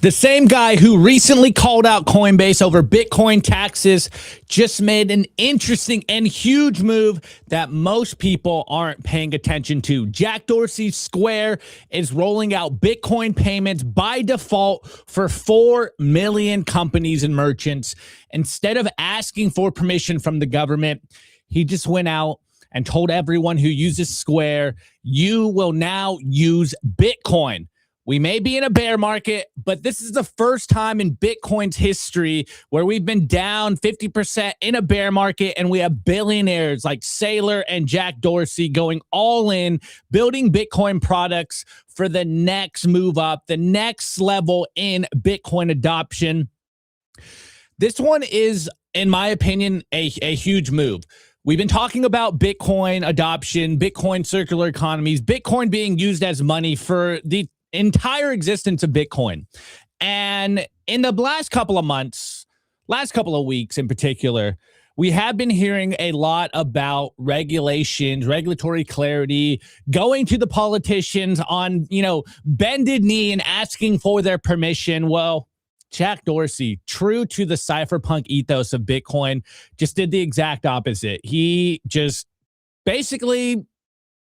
The same guy who recently called out Coinbase over Bitcoin taxes just made an interesting and huge move that most people aren't paying attention to. Jack Dorsey's Square is rolling out Bitcoin payments by default for 4 million companies and merchants. Instead of asking for permission from the government, he just went out and told everyone who uses Square, you will now use Bitcoin. We may be in a bear market, but this is the first time in Bitcoin's history where we've been down 50% in a bear market, and we have billionaires like Saylor and Jack Dorsey going all in, building Bitcoin products for the next move up, the next level in Bitcoin adoption. This one is, in my opinion, a huge move. We've been talking about Bitcoin adoption, Bitcoin circular economies, Bitcoin being used as money for the entire existence of Bitcoin. And in the last couple of months, last couple of weeks in particular, we have been hearing a lot about regulations, regulatory clarity, going to the politicians on, bended knee and asking for their permission. Well, Jack Dorsey, true to the cypherpunk ethos of Bitcoin, just did the exact opposite. He just basically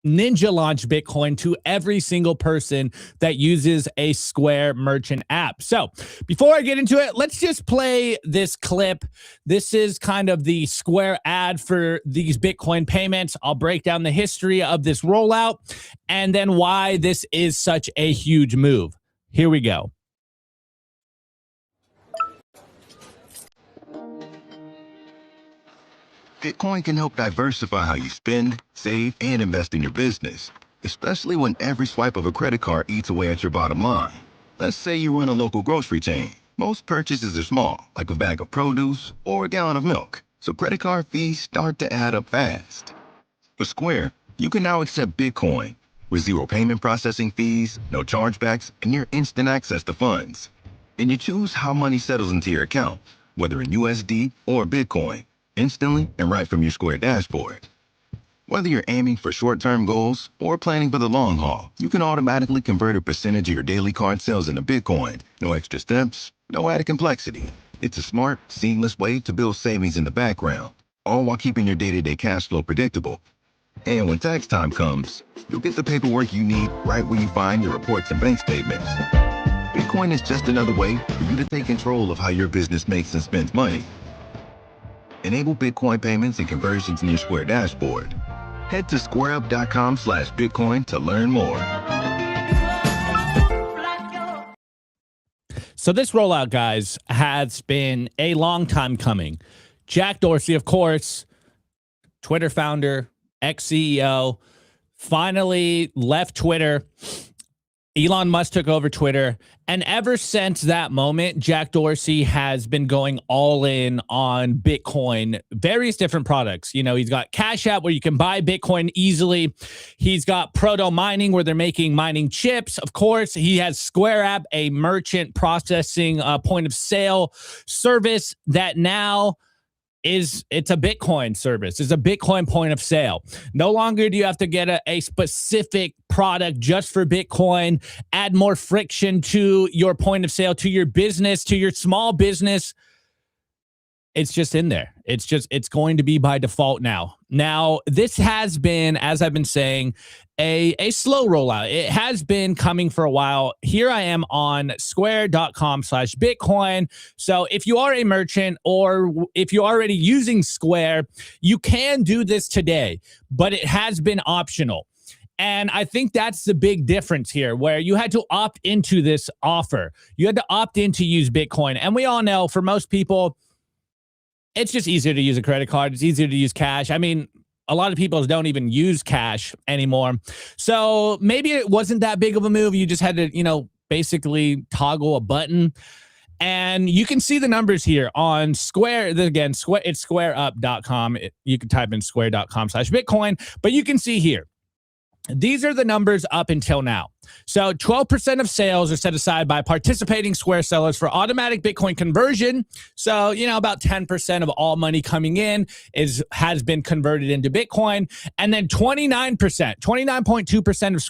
ninja launched Bitcoin to every single person that uses a Square merchant app. So before I get into it, let's just play this clip. This is kind of the Square ad for these Bitcoin payments. I'll break down the history of this rollout and then why this is such a huge move. Here we go. Bitcoin can help diversify how you spend, save, and invest in your business, especially when every swipe of a credit card eats away at your bottom line. Let's say you run a local grocery chain. Most purchases are small, like a bag of produce or a gallon of milk, so credit card fees start to add up fast. With Square, you can now accept Bitcoin with zero payment processing fees, no chargebacks, and near instant access to funds. And you choose how money settles into your account, whether in USD or Bitcoin, instantly and right from your Square dashboard. Whether you're aiming for short-term goals or planning for the long haul, you can automatically convert a percentage of your daily card sales into Bitcoin. No extra steps, no added complexity. It's a smart, seamless way to build savings in the background, all while keeping your day-to-day cash flow predictable. And when tax time comes, you'll get the paperwork you need right where you find your reports and bank statements. Bitcoin is just another way for you to take control of how your business makes and spends money. Enable Bitcoin payments and conversions in your Square dashboard. Head to squareup.com/Bitcoin to learn more. So this rollout, guys, has been a long time coming. Jack Dorsey, of course, Twitter founder, ex-CEO, finally left Twitter. Elon Musk took over Twitter. And ever since that moment, Jack Dorsey has been going all in on Bitcoin, various different products. He's got Cash App where you can buy Bitcoin easily. He's got Proto Mining where they're making mining chips. Of course, he has Square App, a merchant processing point of sale service that now it's a Bitcoin service. It's a Bitcoin point of sale. No longer do you have to get a specific product just for Bitcoin, add more friction to your point of sale, to your business, to your small business. It's just in there. It's going to be by default now. Now, this has been, as I've been saying, a slow rollout. It has been coming for a while. Here I am on square.com/Bitcoin. So if you are a merchant or if you're already using Square, you can do this today, but it has been optional. And I think that's the big difference here, where you had to opt into this offer. You had to opt in to use Bitcoin. And we all know for most people, it's just easier to use a credit card. It's easier to use cash. I mean, a lot of people don't even use cash anymore. So maybe it wasn't that big of a move. You just had to, basically toggle a button. And you can see the numbers here on Square. Again, it's squareup.com. You can type in square.com/Bitcoin. But you can see here, these are the numbers up until now. So 12% of sales are set aside by participating Square sellers for automatic Bitcoin conversion. So, about 10% of all money coming in has been converted into Bitcoin. And then 29.2% of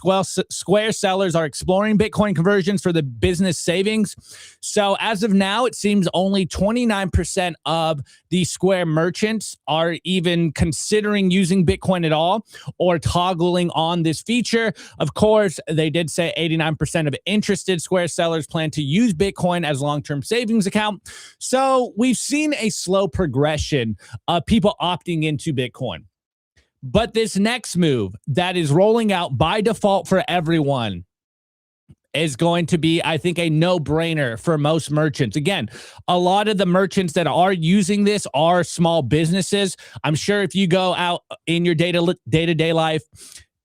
Square sellers are exploring Bitcoin conversions for the business savings. So as of now, it seems only 29% of the Square merchants are even considering using Bitcoin at all or toggling on this feature. Of course, they did say 89% of interested Square sellers plan to use Bitcoin as long-term savings account. So we've seen a slow progression of people opting into Bitcoin. But this next move that is rolling out by default for everyone is going to be, I think, a no-brainer for most merchants. Again, a lot of the merchants that are using this are small businesses. I'm sure if you go out in your day-to-day life,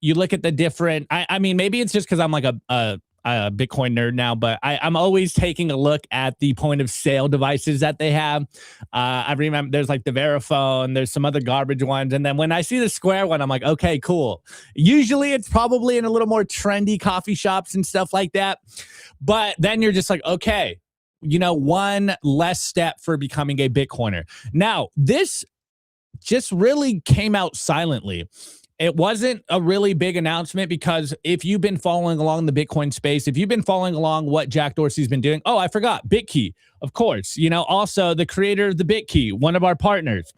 you look at the different, I mean, maybe it's just because I'm like a Bitcoin nerd now, but I'm always taking a look at the point of sale devices that they have. I remember there's like the Verifone, there's some other garbage ones. And then when I see the Square one, I'm like, okay, cool. Usually it's probably in a little more trendy coffee shops and stuff like that. But then you're just like, okay, one less step for becoming a Bitcoiner. Now, this just really came out silently. It wasn't a really big announcement because if you've been following along the Bitcoin space, if you've been following along what Jack Dorsey's been doing, I forgot, BitKey, of course, also the creator of the BitKey, one of our partners.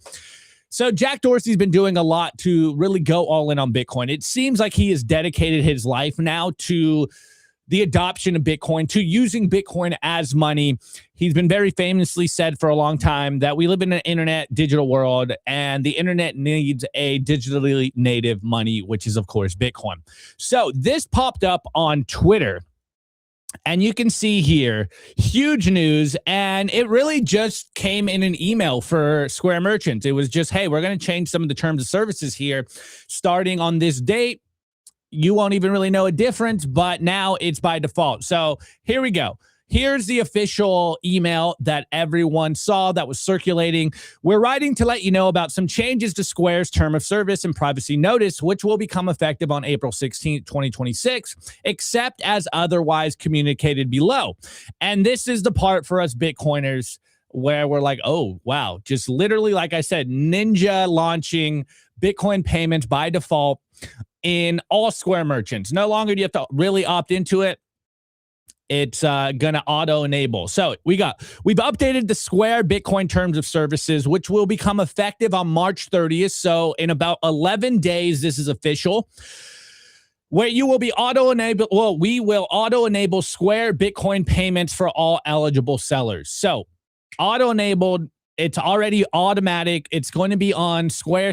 So Jack Dorsey's been doing a lot to really go all in on Bitcoin. It seems like he has dedicated his life now to the adoption of Bitcoin, to using Bitcoin as money. He's been very famously said for a long time that we live in an internet digital world and the internet needs a digitally native money, which is, of course, Bitcoin. So this popped up on Twitter. And you can see here, huge news, and it really just came in an email for Square merchants. It was just, hey, we're going to change some of the terms of services here starting on this date. You won't even really know a difference, but now it's by default. So here we go. Here's the official email that everyone saw that was circulating. We're writing to let you know about some changes to Square's term of service and privacy notice, which will become effective on April 16th, 2026, except as otherwise communicated below. And this is the part for us Bitcoiners where we're like, oh, wow, just literally, like I said, ninja launching Bitcoin payments by default in all Square merchants. No longer do you have to really opt into it. It's going to auto-enable. So we've updated the Square Bitcoin terms of services, which will become effective on March 30th. So in about 11 days, this is official, where you will be auto-enable. Well, we will auto-enable Square Bitcoin payments for all eligible sellers. So auto-enabled. It's already automatic. It's going to be on Square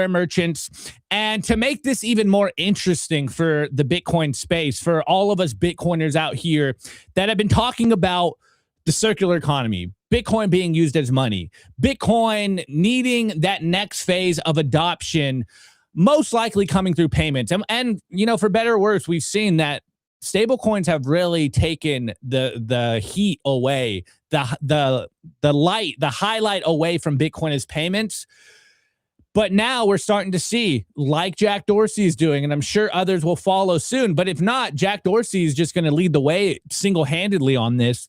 merchants. And to make this even more interesting for the Bitcoin space, for all of us Bitcoiners out here that have been talking about the circular economy, Bitcoin being used as money, Bitcoin needing that next phase of adoption, most likely coming through payments. And for better or worse, we've seen that stablecoins have really taken the heat away, the light, the highlight away from Bitcoin as payments. But now we're starting to see, like Jack Dorsey is doing, and I'm sure others will follow soon. But if not, Jack Dorsey is just going to lead the way single-handedly on this.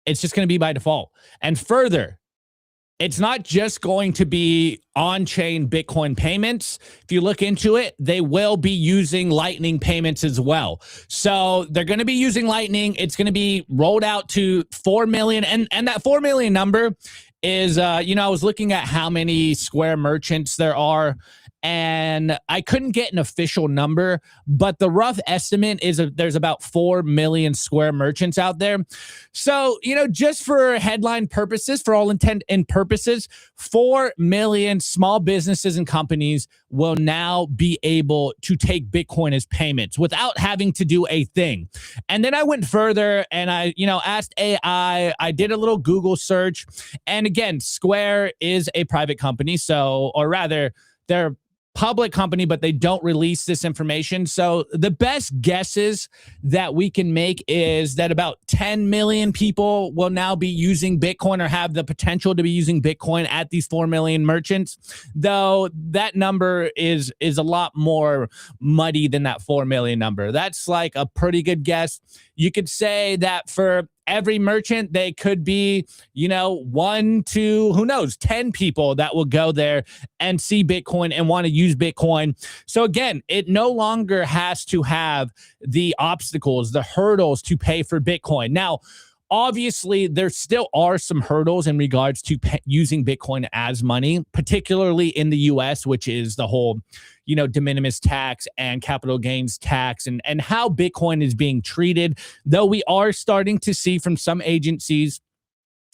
It's just going to be by default. And further, it's not just going to be on-chain Bitcoin payments. If you look into it, they will be using Lightning payments as well. So they're going to be using Lightning. It's going to be rolled out to 4 million. And that 4 million number is, I was looking at how many Square merchants there are, and I couldn't get an official number, but the rough estimate is there's about 4 million Square merchants out there. So, just for headline purposes, for all intent and purposes, 4 million small businesses and companies will now be able to take Bitcoin as payments without having to do a thing. And then I went further and I, asked AI, I did a little Google search. And again, Square is a private company. So, or rather, they're public company, but they don't release this information. So the best guesses that we can make is that about 10 million people will now be using Bitcoin or have the potential to be using Bitcoin at these 4 million merchants, though that number is a lot more muddy than that 4 million number. That's like a pretty good guess. You could say that for every merchant, they could be, 1 to, who knows, 10 people that will go there and see Bitcoin and want to use Bitcoin. So again, it no longer has to have the obstacles, the hurdles to pay for Bitcoin. Now, obviously, there still are some hurdles in regards to using Bitcoin as money, particularly in the US, which is the whole, de minimis tax and capital gains tax and how Bitcoin is being treated. Though we are starting to see from some agencies,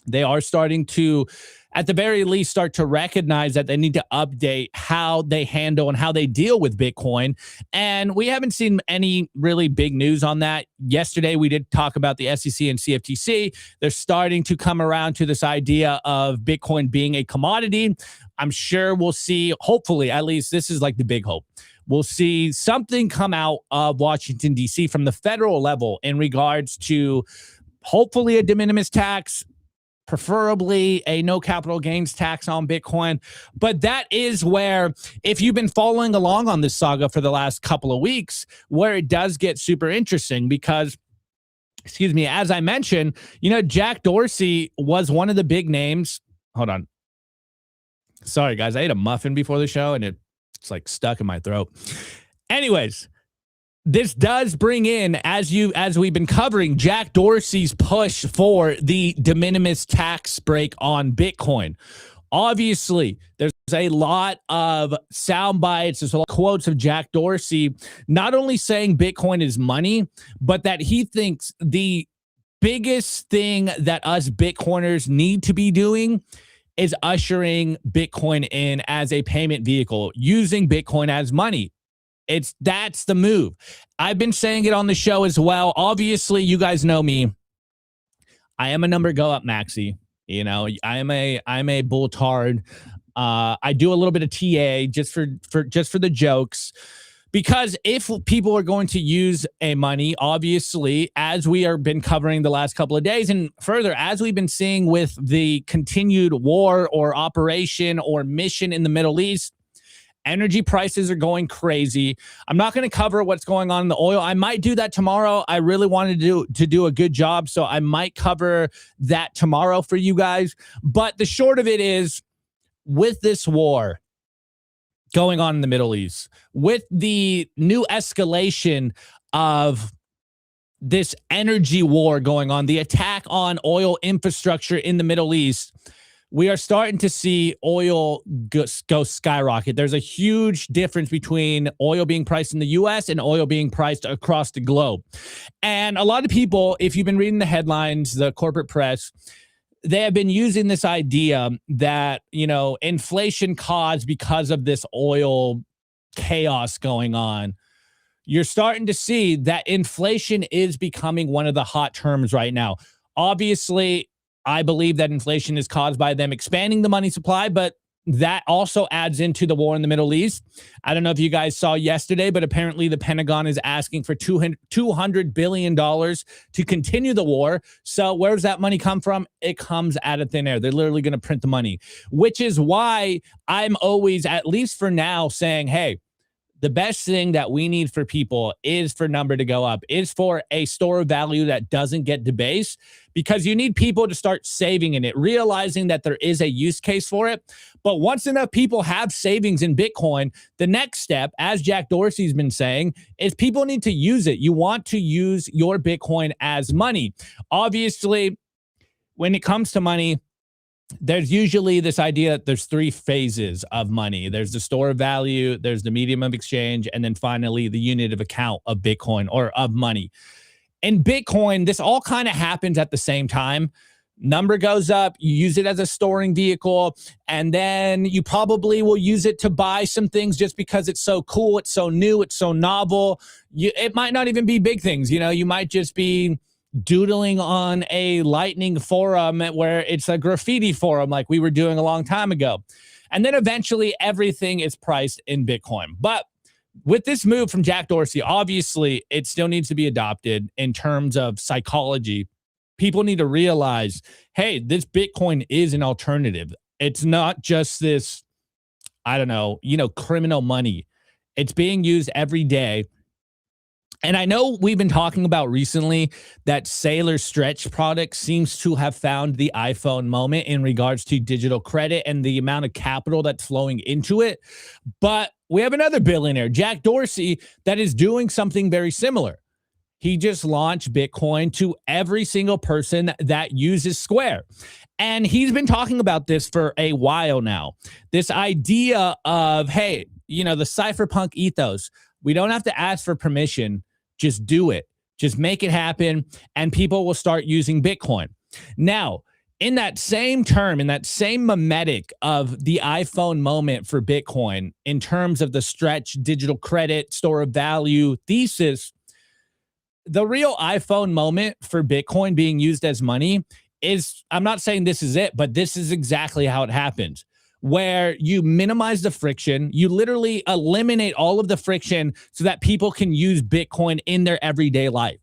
they are starting to, at the very least, start to recognize that they need to update how they handle and how they deal with Bitcoin. And we haven't seen any really big news on that. Yesterday, we did talk about the SEC and CFTC. They're starting to come around to this idea of Bitcoin being a commodity. I'm sure we'll see, hopefully, at least this is like the big hope. We'll see something come out of Washington, D.C. from the federal level in regards to hopefully a de minimis tax, preferably a no capital gains tax on Bitcoin. But that is where, if you've been following along on this saga for the last couple of weeks, where it does get super interesting because, as I mentioned, Jack Dorsey was one of the big names. Hold on. Sorry, guys. I ate a muffin before the show and it's like stuck in my throat. Anyways, this does bring in, as we've been covering, Jack Dorsey's push for the de minimis tax break on Bitcoin. Obviously, there's a lot of sound bites, there's a lot of quotes of Jack Dorsey, not only saying Bitcoin is money, but that he thinks the biggest thing that us Bitcoiners need to be doing is ushering Bitcoin in as a payment vehicle, using Bitcoin as money. That's the move. I've been saying it on the show as well. Obviously, you guys know me. I am a number go up maxi. I'm a bull tard. I do a little bit of TA just for the jokes. Because if people are going to use a money, obviously, as we have been covering the last couple of days, and further, as we've been seeing with the continued war or operation or mission in the Middle East, energy prices are going crazy. I'm not going to cover what's going on in the oil. I might do that tomorrow. I really wanted to do a good job, so I might cover that tomorrow for you guys. But the short of it is, with this war going on in the Middle East, with the new escalation of this energy war going on, the attack on oil infrastructure in the Middle East, we are starting to see oil go skyrocket. There's a huge difference between oil being priced in the US and oil being priced across the globe. And a lot of people, if you've been reading the headlines, the corporate press, they have been using this idea that, inflation caused because of this oil chaos going on. You're starting to see that inflation is becoming one of the hot terms right now. Obviously, I believe that inflation is caused by them expanding the money supply, but that also adds into the war in the Middle East. I don't know if you guys saw yesterday, but apparently the Pentagon is asking for $200 billion to continue the war. So where does that money come from? It comes out of thin air. They're literally going to print the money, which is why I'm always, at least for now, saying, hey, the best thing that we need for people is for number to go up, is for a store of value that doesn't get debased, because you need people to start saving in it, realizing that there is a use case for it. But once enough people have savings in Bitcoin, the next step, as Jack Dorsey's been saying, is people need to use it. You want to use your Bitcoin as money. Obviously, when it comes to money, there's usually this idea that there's three phases of money. There's the store of value, there's the medium of exchange, and then finally the unit of account of Bitcoin or of money. In Bitcoin, this all kind of happens at the same time. Number goes up, you use it as a storing vehicle, and then you probably will use it to buy some things just because it's so cool, it's so new, it's so novel. It might not even be big things. You might just be doodling on a Lightning forum where it's a graffiti forum like we were doing a long time ago. And then eventually everything is priced in Bitcoin. But with this move from Jack Dorsey, obviously it still needs to be adopted in terms of psychology. People need to realize, hey, this Bitcoin is an alternative. It's not just this, I don't know, criminal money. It's being used every day. And I know we've been talking about recently that Sailor Stretch product seems to have found the iPhone moment in regards to digital credit and the amount of capital that's flowing into it. But we have another billionaire, Jack Dorsey, that is doing something very similar. He just launched Bitcoin to every single person that uses Square. And he's been talking about this for a while now. This idea of, hey, the cypherpunk ethos. We don't have to ask for permission. Just do it. Just make it happen, and people will start using Bitcoin. Now, in that same term, in that same mimetic of the iPhone moment for Bitcoin, in terms of the stretch digital credit, store of value thesis, the real iPhone moment for Bitcoin being used as money is, I'm not saying this is it, but this is exactly how it happens, where you minimize the friction. You literally eliminate all of the friction so that people can use Bitcoin in their everyday life.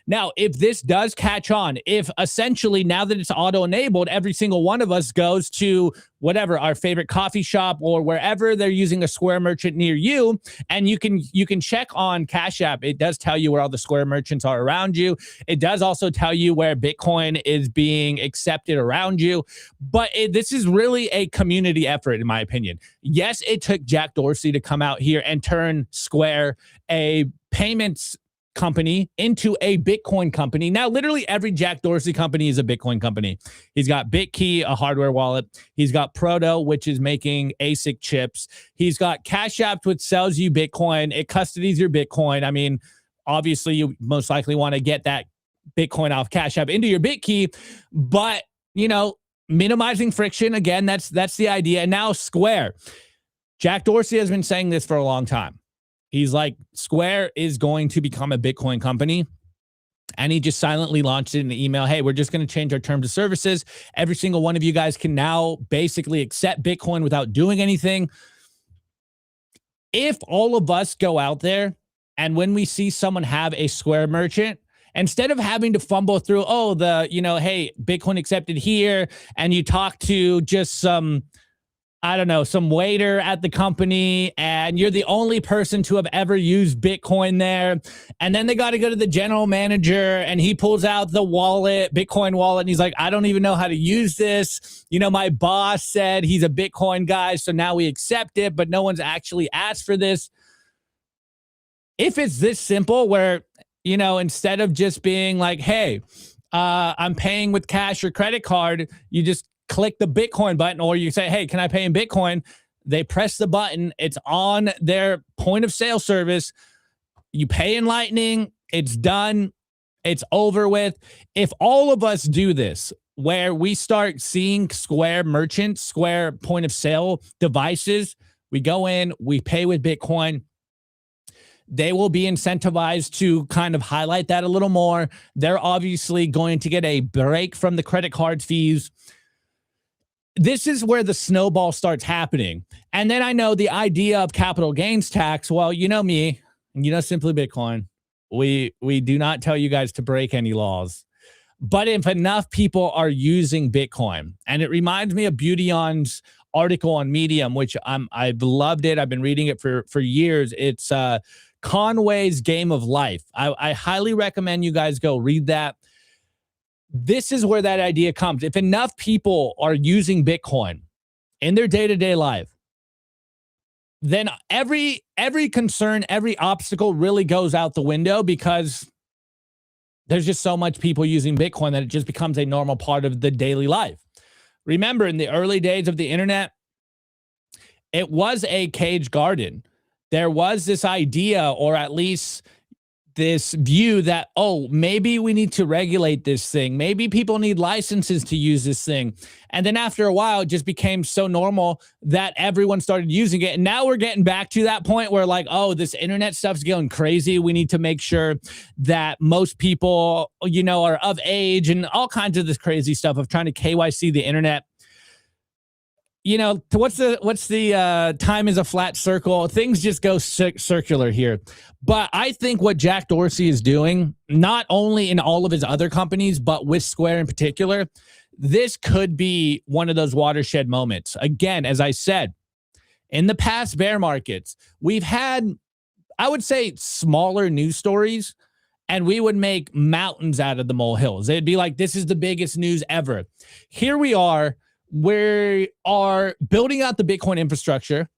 Now, if this does catch on, if essentially now that it's auto-enabled, every single one of us goes to whatever, our favorite coffee shop or wherever they're using a Square merchant near you, and you can check on Cash App. It does tell you where all the Square merchants are around you. It does also tell you where Bitcoin is being accepted around you. But this is really a community effort, in my opinion. Yes, it took Jack Dorsey to come out here and turn Square, a payments company, into a Bitcoin company. Now, literally every Jack Dorsey company is a Bitcoin company. He's got BitKey, a hardware wallet. He's got Proto, which is making ASIC chips. He's got Cash App, which sells you Bitcoin. It custodies your Bitcoin. I mean, obviously, you most likely want to get that Bitcoin off Cash App into your BitKey, but, minimizing friction, again, that's the idea. And now Square. Jack Dorsey has been saying this for a long time. He's like, Square is going to become a Bitcoin company. And he just silently launched it in an email. Hey, we're just going to change our terms of services. Every single one of you guys can now basically accept Bitcoin without doing anything. If all of us go out there and when we see someone have a Square merchant, instead of having to fumble through, hey, Bitcoin accepted here, and you talk to just some waiter at the company, and you're the only person to have ever used Bitcoin there. And then they got to go to the general manager, and he pulls out the Bitcoin wallet, and he's like, I don't even know how to use this. My boss said he's a Bitcoin guy, so now we accept it, but no one's actually asked for this. If it's this simple where, instead of just being like, hey, I'm paying with cash or credit card, you just click the Bitcoin button, or you say, hey, can I pay in Bitcoin? They press the button. It's on their point of sale service. You pay in Lightning. It's done. It's over with. If all of us do this, where we start seeing Square merchants, Square point of sale devices, we go in, we pay with Bitcoin, they will be incentivized to kind of highlight that a little more. They're obviously going to get a break from the credit card fees. This is where the snowball starts happening. And then I know the idea of capital gains tax. Well, me, and Simply Bitcoin, we do not tell you guys to break any laws. But if enough people are using Bitcoin, and it reminds me of Beauty On's article on Medium, which I've loved it. I've been reading it for years. It's Conway's Game of Life. I highly recommend you guys go read that. This is where that idea comes. If enough people are using Bitcoin in their day-to-day life, then every concern, every obstacle really goes out the window, because there's just so much people using Bitcoin that it just becomes a normal part of the daily life. Remember, in the early days of the internet, it was a caged garden. There was this idea, or at least this view that, maybe we need to regulate this thing. Maybe people need licenses to use this thing. And then after a while, it just became so normal that everyone started using it. And now we're getting back to that point where this internet stuff's going crazy. We need to make sure that most people, are of age, and all kinds of this crazy stuff of trying to KYC the internet. what's the time is a flat circle. Things just go circular here. But I think what Jack Dorsey is doing, not only in all of his other companies, but with Square in particular, this could be one of those watershed moments. Again, as I said, in the past bear markets, we've had, I would say, smaller news stories, and we would make mountains out of the molehills. It'd be like, this is the biggest news ever. Here we are. We are building out the Bitcoin infrastructure.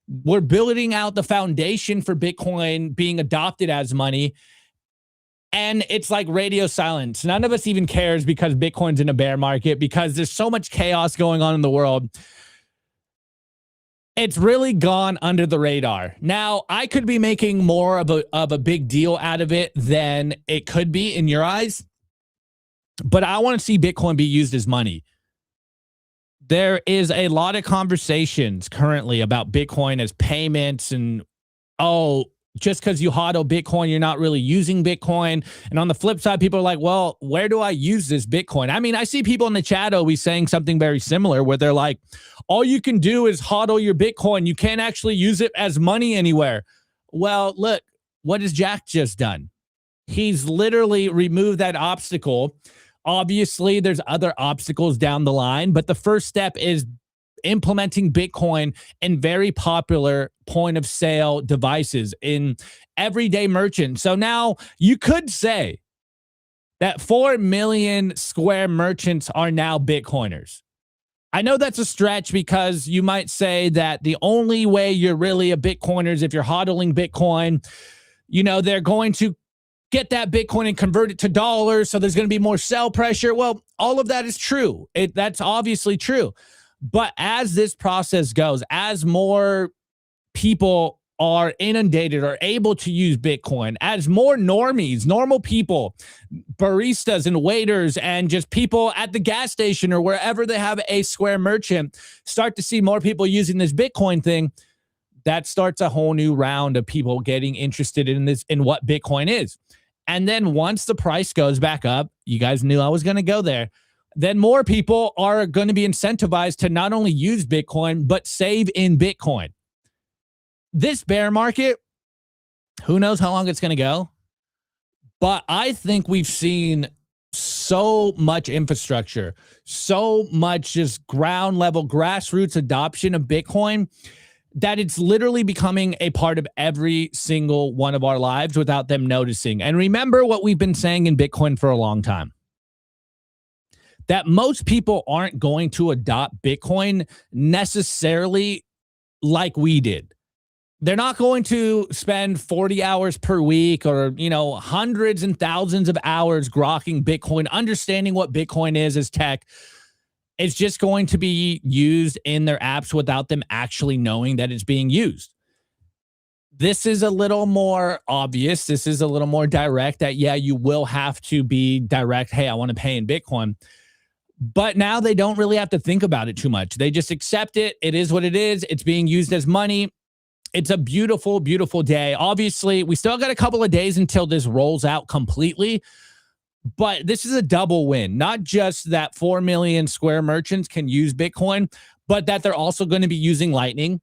We're building out the foundation for Bitcoin being adopted as money. And it's like radio silence. None of us even cares because Bitcoin's in a bear market, because there's so much chaos going on in the world. It's really gone under the radar. Now, I could be making more of a big deal out of it than it could be in your eyes, but I want to see Bitcoin be used as money. There is a lot of conversations currently about Bitcoin as payments and, just because you hodl Bitcoin, you're not really using Bitcoin. And on the flip side, people are like, well, where do I use this Bitcoin? I mean, I see people in the chat always saying something very similar where they're like, all you can do is hodl your Bitcoin. You can't actually use it as money anywhere. Well, look, what has Jack just done? He's literally removed that obstacle. Obviously, there's other obstacles down the line, but the first step is implementing Bitcoin in very popular point of sale devices in everyday merchants. So now you could say that 4 million Square merchants are now Bitcoiners. I know that's a stretch because you might say that the only way you're really a Bitcoiner is if you're hodling Bitcoin. They're going to get that Bitcoin and convert it to dollars, so there's going to be more sell pressure. Well, all of that is true. That's obviously true. But as this process goes, as more people are inundated or able to use Bitcoin, as more normies, normal people, baristas and waiters and just people at the gas station or wherever they have a Square merchant start to see more people using this Bitcoin thing, that starts a whole new round of people getting interested in this, in what Bitcoin is. And then once the price goes back up, you guys knew I was going to go there, then more people are going to be incentivized to not only use Bitcoin, but save in Bitcoin. This bear market, who knows how long it's going to go? But I think we've seen so much infrastructure, so much just ground level, grassroots adoption of Bitcoin that it's literally becoming a part of every single one of our lives without them noticing. And remember what we've been saying in Bitcoin for a long time, that most people aren't going to adopt Bitcoin necessarily like we did. They're not going to spend 40 hours per week or, hundreds and thousands of hours grokking Bitcoin, understanding what Bitcoin is as tech. It's just going to be used in their apps without them actually knowing that it's being used. This is a little more obvious. This is a little more direct that, yeah, you will have to be direct. Hey, I want to pay in Bitcoin. But now they don't really have to think about it too much. They just accept it. It is what it is. It's being used as money. It's a beautiful, beautiful day. Obviously, we still got a couple of days until this rolls out completely. But this is a double win. Not just that 4 million Square merchants can use Bitcoin, but that they're also going to be using Lightning.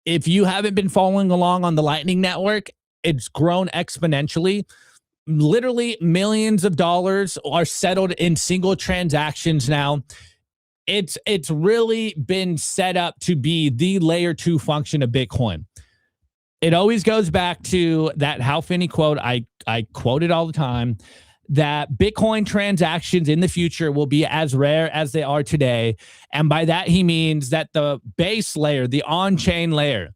If you haven't been following along on the Lightning Network, it's grown exponentially. Literally millions of dollars are settled in single transactions now. It's really been set up to be the layer 2 function of Bitcoin. It always goes back to that Hal Finney quote. I quote it all the time, that Bitcoin transactions in the future will be as rare as they are today. And by that, he means that the base layer, the on-chain layer,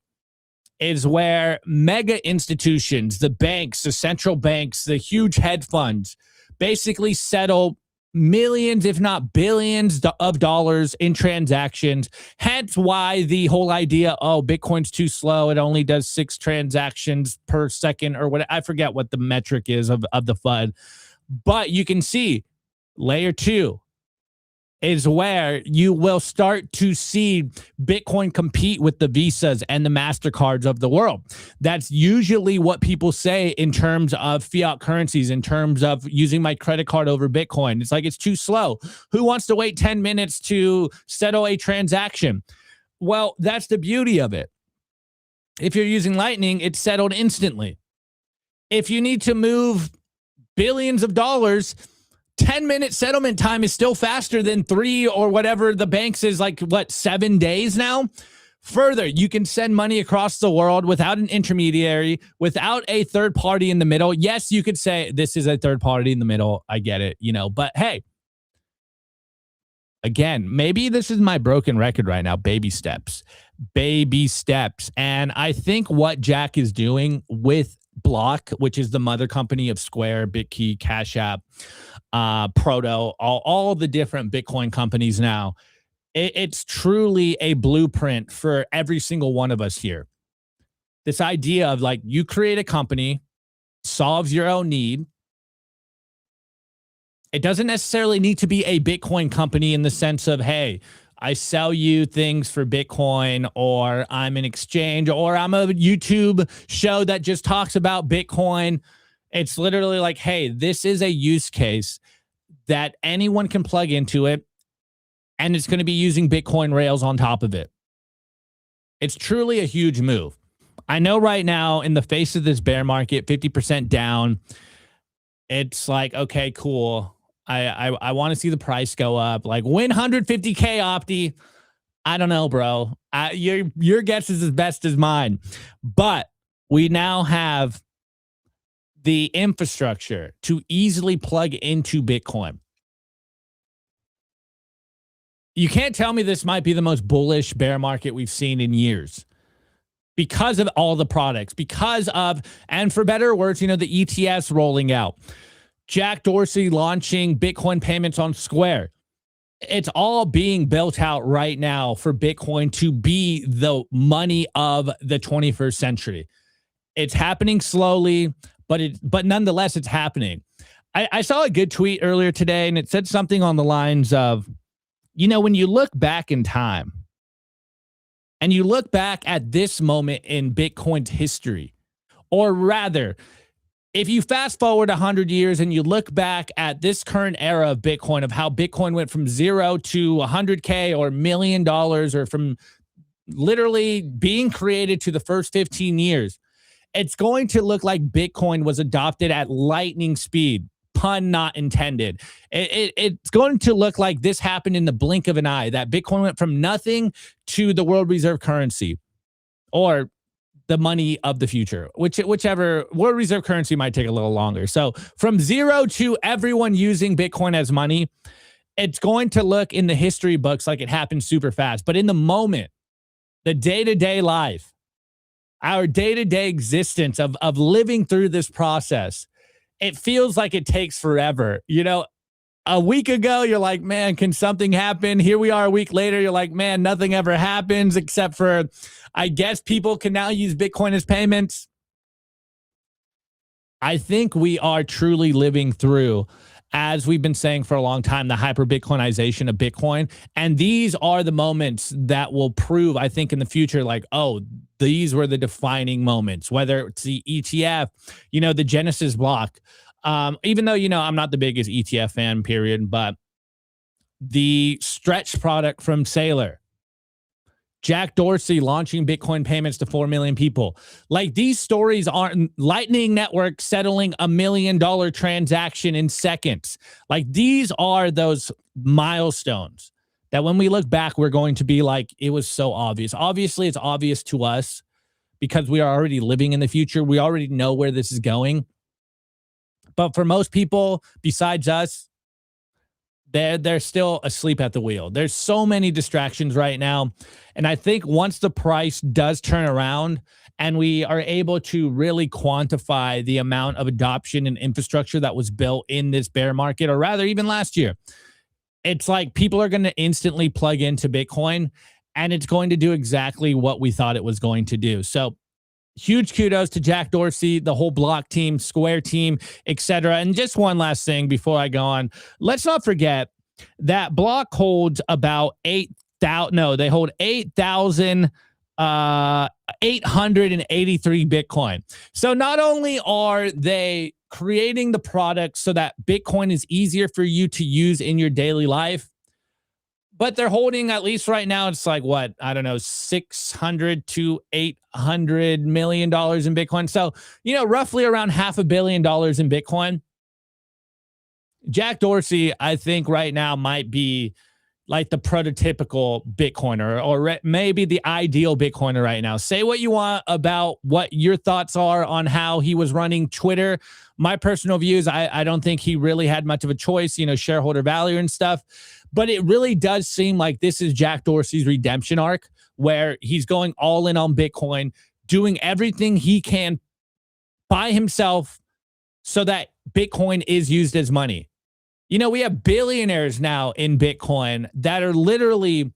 is where mega institutions, the banks, the central banks, the huge hedge funds basically settle millions, if not billions of dollars in transactions. Hence why the whole idea, Bitcoin's too slow. It only does 6 transactions per second or what. I forget what the metric is of the FUD. But you can see layer 2 is where you will start to see Bitcoin compete with the Visas and the MasterCards of the world. That's usually what people say in terms of fiat currencies, in terms of using my credit card over Bitcoin. It's like, it's too slow. Who wants to wait 10 minutes to settle a transaction? Well, that's the beauty of it. If you're using Lightning, it's settled instantly. If you need to move billions of dollars, 10-minute settlement time is still faster than 3 or whatever the banks is, like, 7 days now? Further, you can send money across the world without an intermediary, without a third party in the middle. Yes, you could say this is a third party in the middle. I get it, but hey, again, maybe this is my broken record right now. Baby steps. And I think what Jack is doing with Block, which is the mother company of Square, BitKey, Cash App, Proto, all the different Bitcoin companies now, it's truly a blueprint for every single one of us here. This idea of, like, you create a company, solves your own need. It doesn't necessarily need to be a Bitcoin company in the sense of, hey, I sell you things for Bitcoin, or I'm an exchange, or I'm a YouTube show that just talks about Bitcoin. It's literally like, hey, this is a use case that anyone can plug into it, and it's going to be using Bitcoin rails on top of it. It's truly a huge move. I know right now, in the face of this bear market, 50% down, it's like, okay, cool. I want to see the price go up. Like, win 150K, Opti. I don't know, bro. Your guess is as best as mine. But we now have the infrastructure to easily plug into Bitcoin. You can't tell me this might be the most bullish bear market we've seen in years, because of all the products, because of, and for better or worse, the ETFs rolling out, Jack Dorsey launching Bitcoin payments on Square. It's all being built out right now for Bitcoin to be the money of the 21st century. It's happening slowly, but nonetheless, it's happening. I saw a good tweet earlier today, and it said something on the lines of, when you look back in time and you look back at this moment in Bitcoin's history, or rather, if you fast forward 100 years and you look back at this current era of Bitcoin, of how Bitcoin went from 0 to 100K or $1 million, or from literally being created to the first 15 years, it's going to look like Bitcoin was adopted at lightning speed, pun not intended. It's going to look like this happened in the blink of an eye, that Bitcoin went from nothing to the world reserve currency, or the money of the future, whichever. World reserve currency might take a little longer. So from 0 to everyone using Bitcoin as money, it's going to look in the history books like it happened super fast. But in the moment, the day-to-day life, our day-to-day existence of living through this process, it feels like it takes forever. A week ago, you're like, man, can something happen? Here we are a week later, you're like, man, nothing ever happens except for, I guess people can now use Bitcoin as payments. I think we are truly living through, as we've been saying for a long time, the hyper-Bitcoinization of Bitcoin. And these are the moments that will prove, I think, in the future, like, oh, these were the defining moments, whether it's the ETF, the Genesis block. Even though, I'm not the biggest ETF fan, period, but the Stretch product from Saylor, Jack Dorsey launching Bitcoin payments to 4 million people. Like, these stories aren't Lightning Network settling $1 million transaction in seconds. Like, these are those milestones that when we look back, we're going to be like, it was so obvious. Obviously, it's obvious to us because we are already living in the future. We already know where this is going. But for most people besides us, they're still asleep at the wheel. There's so many distractions right now. And I think once the price does turn around and we are able to really quantify the amount of adoption and infrastructure that was built in this bear market, or rather even last year, it's like people are going to instantly plug into Bitcoin, and it's going to do exactly what we thought it was going to do. So huge kudos to Jack Dorsey, the whole Block team, Square team, etc. And just one last thing before I go on. Let's not forget, That block holds about 8,000. No, they hold 8,883 Bitcoin. So not only are they creating the product so that Bitcoin is easier for you to use in your daily life, but they're holding, at least right now, it's like what, I don't know, $600 to $800 million in Bitcoin. So, roughly around $500 million in Bitcoin. Jack Dorsey, I think right now might be like the prototypical Bitcoiner, or maybe the ideal Bitcoiner right now. Say what you want about what your thoughts are on how he was running Twitter. My personal views, I don't think he really had much of a choice, shareholder value and stuff. But it really does seem like this is Jack Dorsey's redemption arc, where he's going all in on Bitcoin, doing everything he can by himself so that Bitcoin is used as money. We have billionaires now in Bitcoin that are literally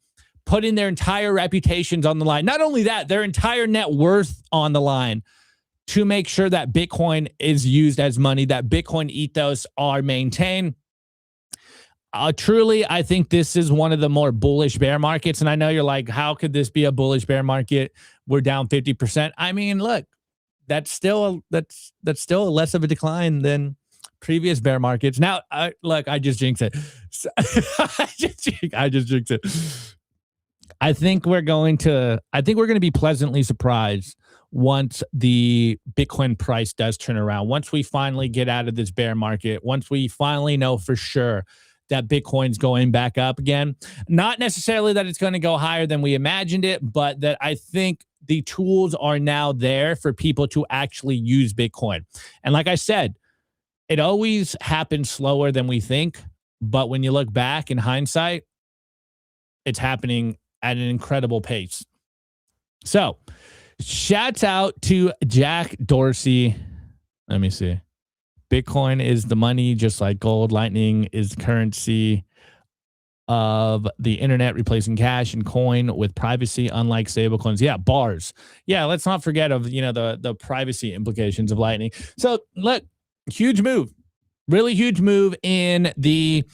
putting their entire reputations on the line. Not only that, their entire net worth on the line to make sure that Bitcoin is used as money, that Bitcoin ethos are maintained. Truly, I think this is one of the more bullish bear markets. And I know you're like, how could this be a bullish bear market? We're down 50%. I mean, look, that's still less of a decline than previous bear markets. Now, I just jinxed it. I just jinxed it. I think we're going to be pleasantly surprised once the Bitcoin price does turn around. Once we finally get out of this bear market, once we finally know for sure that Bitcoin's going back up again. Not necessarily that it's going to go higher than we imagined it, but that I think the tools are now there for people to actually use Bitcoin. And like I said, it always happens slower than we think. But when you look back in hindsight, it's happening at an incredible pace. So shouts out to Jack Dorsey. Let me see. Bitcoin is the money, just like gold. Lightning is the currency of the internet, replacing cash and coin with privacy, unlike stablecoins. Yeah, bars. Yeah, let's not forget of the privacy implications of Lightning. So look, huge move, really huge move in the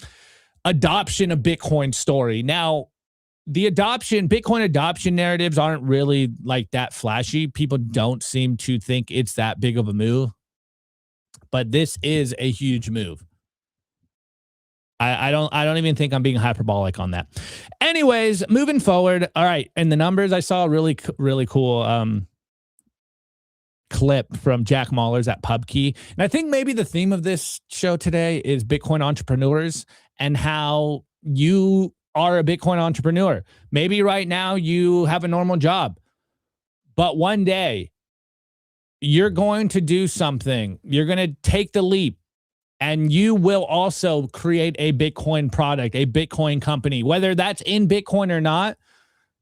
adoption of Bitcoin story. Now, the Bitcoin adoption narratives aren't really like that flashy. People don't seem to think it's that big of a move. But this is a huge move. I don't even think I'm being hyperbolic on that. Anyways, moving forward. All right. And the numbers, I saw a really cool clip from Jack Mallers at PubKey. And I think maybe the theme of this show today is Bitcoin entrepreneurs and how you are a Bitcoin entrepreneur. Maybe right now you have a normal job, but one day you're going to do something. You're going to take the leap, and you will also create a Bitcoin product, a Bitcoin company. Whether that's in Bitcoin or not,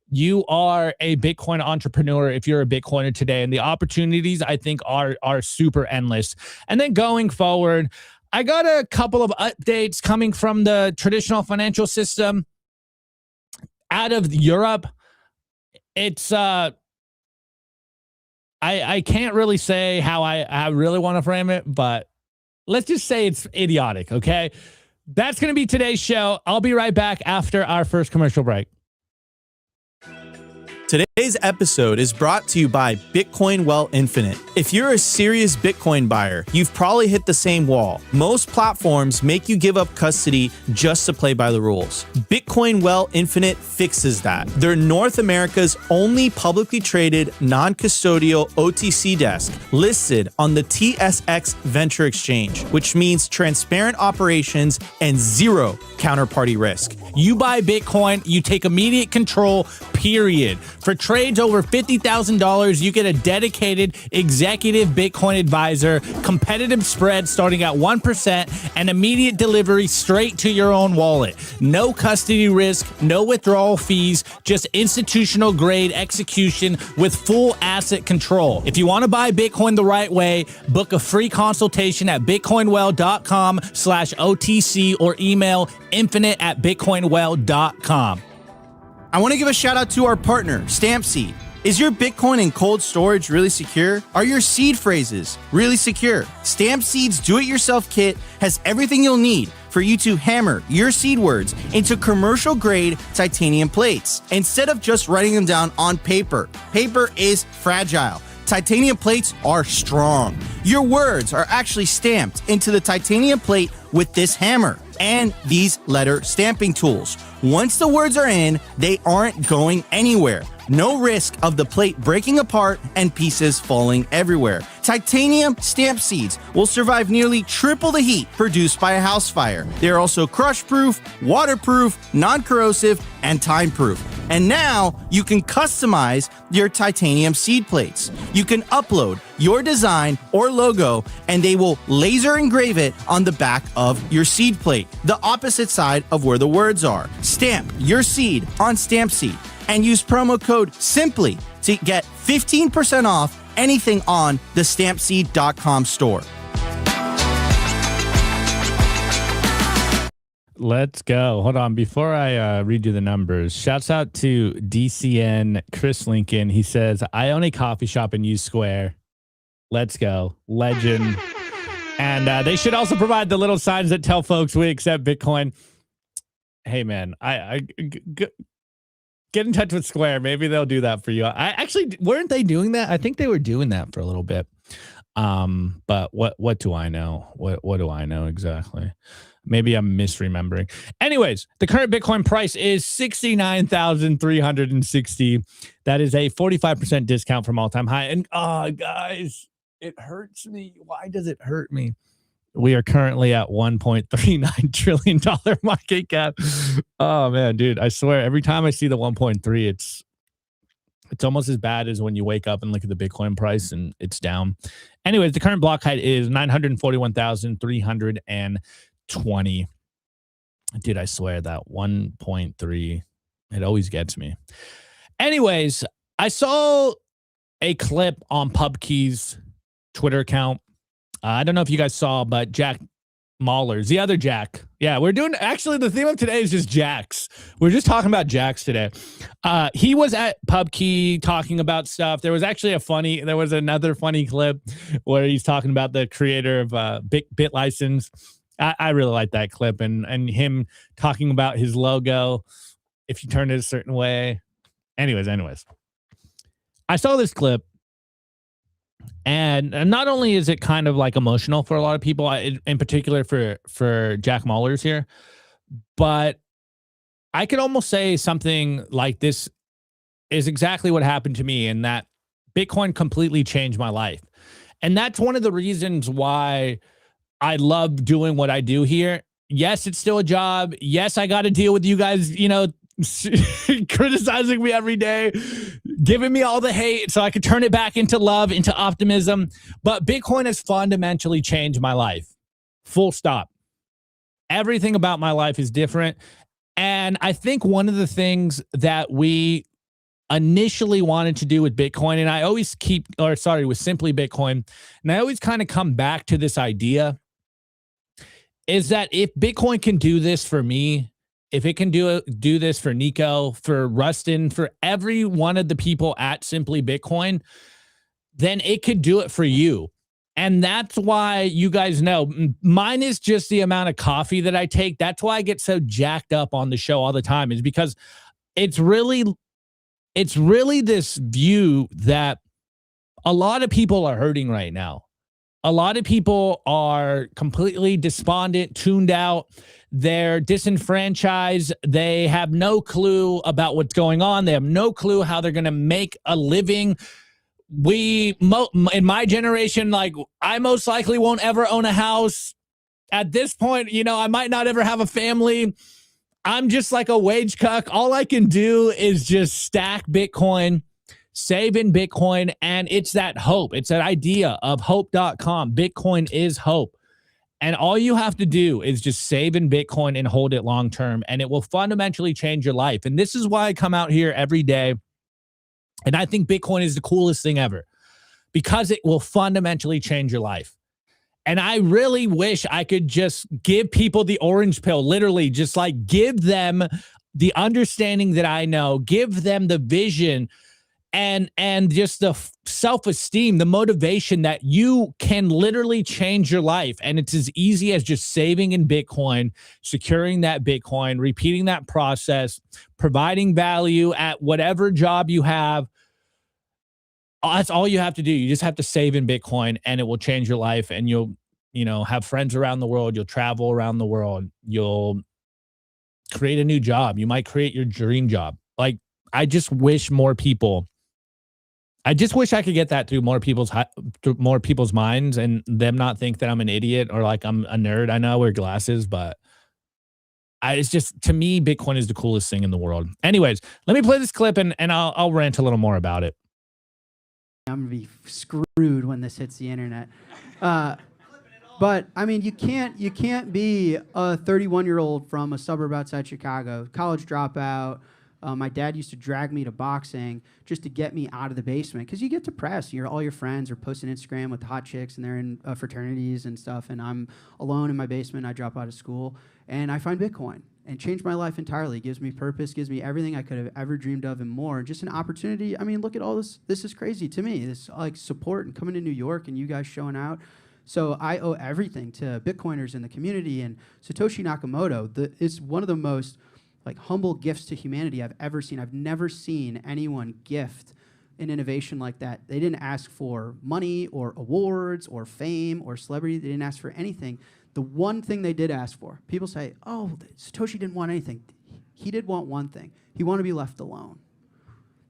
you are a Bitcoin entrepreneur if you're a Bitcoiner today. And the opportunities, I think, are super endless. And then going forward, I got a couple of updates coming from the traditional financial system out of Europe. It's I can't really say how I really want to frame it, but let's just say it's idiotic, okay? That's going to be today's show. I'll be right back after our first commercial break. Today's episode is brought to you by Bitcoin Well Infinite. If you're a serious Bitcoin buyer, you've probably hit the same wall. Most platforms make you give up custody just to play by the rules. Bitcoin Well Infinite fixes that. They're North America's only publicly traded, non-custodial OTC desk listed on the TSX Venture Exchange, which means transparent operations and zero counterparty risk. You buy Bitcoin, you take immediate control, period. For trades over $50,000, you get a dedicated executive Bitcoin advisor, competitive spread starting at 1%, and immediate delivery straight to your own wallet. No custody risk, no withdrawal fees, just institutional grade execution with full asset control. If you want to buy Bitcoin the right way, book a free consultation at bitcoinwell.com/OTC or email infinite@bitcoinwell.com. I want to give a shout out to our partner, StampSeed. Is your Bitcoin in cold storage really secure? Are your seed phrases really secure? StampSeed's do-it-yourself kit has everything you'll need for you to hammer your seed words into commercial grade titanium plates instead of just writing them down on paper. Paper is fragile. Titanium plates are strong. Your words are actually stamped into the titanium plate with this hammer and these letter stamping tools. Once the words are in, they aren't going anywhere. No risk of the plate breaking apart and pieces falling everywhere. Titanium stamp seeds will survive nearly triple the heat produced by a house fire. They're also crush-proof, waterproof, non-corrosive, and time-proof. And now you can customize your titanium seed plates. You can upload your design or logo and they will laser engrave it on the back of your seed plate, the opposite side of where the words are. Stamp your seed on StampSeed and use promo code SIMPLY to get 15% off anything on the stampseed.com store. Let's go. Hold on. Before I read you the numbers, shouts out to DCN Chris Lincoln. He says, I own a coffee shop and use Square. Let's go. Legend. And they should also provide the little signs that tell folks we accept Bitcoin. Hey, man, get in touch with Square. Maybe they'll do that for you. I actually, weren't they doing that? I think they were doing that for a little bit. But what do I know? What do I know exactly? Maybe I'm misremembering. Anyways, the current Bitcoin price is $69,360. That is a 45% discount from all-time high. And guys, it hurts me. Why does it hurt me? We are currently at $1.39 trillion market cap. Oh man, dude, I swear every time I see the 1.3, it's almost as bad as when you wake up and look at the Bitcoin price and it's down. Anyways, the current block height is 941,320. Dude, I swear that 1.3, it always gets me. Anyways, I saw a clip on PubKey's Twitter account. I don't know if you guys saw, but Jack Mallers, the other Jack. Yeah, we're doing, actually, the theme of today is just Jacks. We're just talking about Jacks today. He was at PubKey talking about stuff. There was another funny clip where he's talking about the creator of Bit License. I really like that clip and him talking about his logo. If you turn it a certain way. Anyways. I saw this clip. And not only is it kind of like emotional for a lot of people, in particular for Jack Mallers here, but I could almost say something like this is exactly what happened to me, and that Bitcoin completely changed my life. And that's one of the reasons why I love doing what I do here. Yes, it's still a job. Yes, I got to deal with you guys, criticizing me every day, giving me all the hate so I could turn it back into love, into optimism. But Bitcoin has fundamentally changed my life. Full stop. Everything about my life is different. And I think one of the things that we initially wanted to do with Bitcoin, and I always with Simply Bitcoin, and I always kind of come back to this idea, is that if Bitcoin can do this for me, if it can do this for Nico, for Rustin, for every one of the people at Simply Bitcoin, then it could do it for you. And that's why you guys know mine is just the amount of coffee that I take. That's why I get so jacked up on the show all the time, is because it's really this view that a lot of people are hurting right now. A lot of people are completely despondent, tuned out. They're disenfranchised. They have no clue about what's going on. They have no clue how they're going to make a living. In my generation, I most likely won't ever own a house. At this point, I might not ever have a family. I'm just like a wage cuck. All I can do is just stack Bitcoin, save in Bitcoin, and it's that hope. It's that idea of hope.com. Bitcoin is hope. And all you have to do is just save in Bitcoin and hold it long term, and it will fundamentally change your life. And this is why I come out here every day. And I think Bitcoin is the coolest thing ever, because it will fundamentally change your life. And I really wish I could just give people the orange pill, literally just give them the understanding that I know, give them the vision and just the self-esteem, the motivation that you can literally change your life. And it's as easy as just saving in Bitcoin, securing that Bitcoin, repeating that process, providing value at whatever job you have. That's all you have to do. You just have to save in Bitcoin and it will change your life, and you'll, have friends around the world. You'll travel around the world. You'll create a new job. You might create your dream job. Like, I just wish I could get that through more people's minds, and them not think that I'm an idiot or like I'm a nerd. I know I wear glasses, but it's just, to me, Bitcoin is the coolest thing in the world. Anyways, let me play this clip and I'll rant a little more about it. I'm gonna be screwed when this hits the internet. But I mean, you can't be a 31-year-old from a suburb outside Chicago, college dropout. My dad used to drag me to boxing just to get me out of the basement, because you get depressed. All your friends are posting Instagram with hot chicks, and they're in fraternities and stuff, and I'm alone in my basement. I drop out of school, and I find Bitcoin, and changed my life entirely. It gives me purpose, gives me everything I could have ever dreamed of and more. Just an opportunity. I mean, look at all this. This is crazy to me. This like support and coming to New York and you guys showing out. So I owe everything to Bitcoiners in the community, and Satoshi Nakamoto. It's one of the most like humble gifts to humanity I've ever seen. I've never seen anyone gift an innovation like that. They didn't ask for money or awards or fame or celebrity. They didn't ask for anything. The one thing they did ask for, people say, oh, Satoshi didn't want anything. He did want one thing. He wanted to be left alone.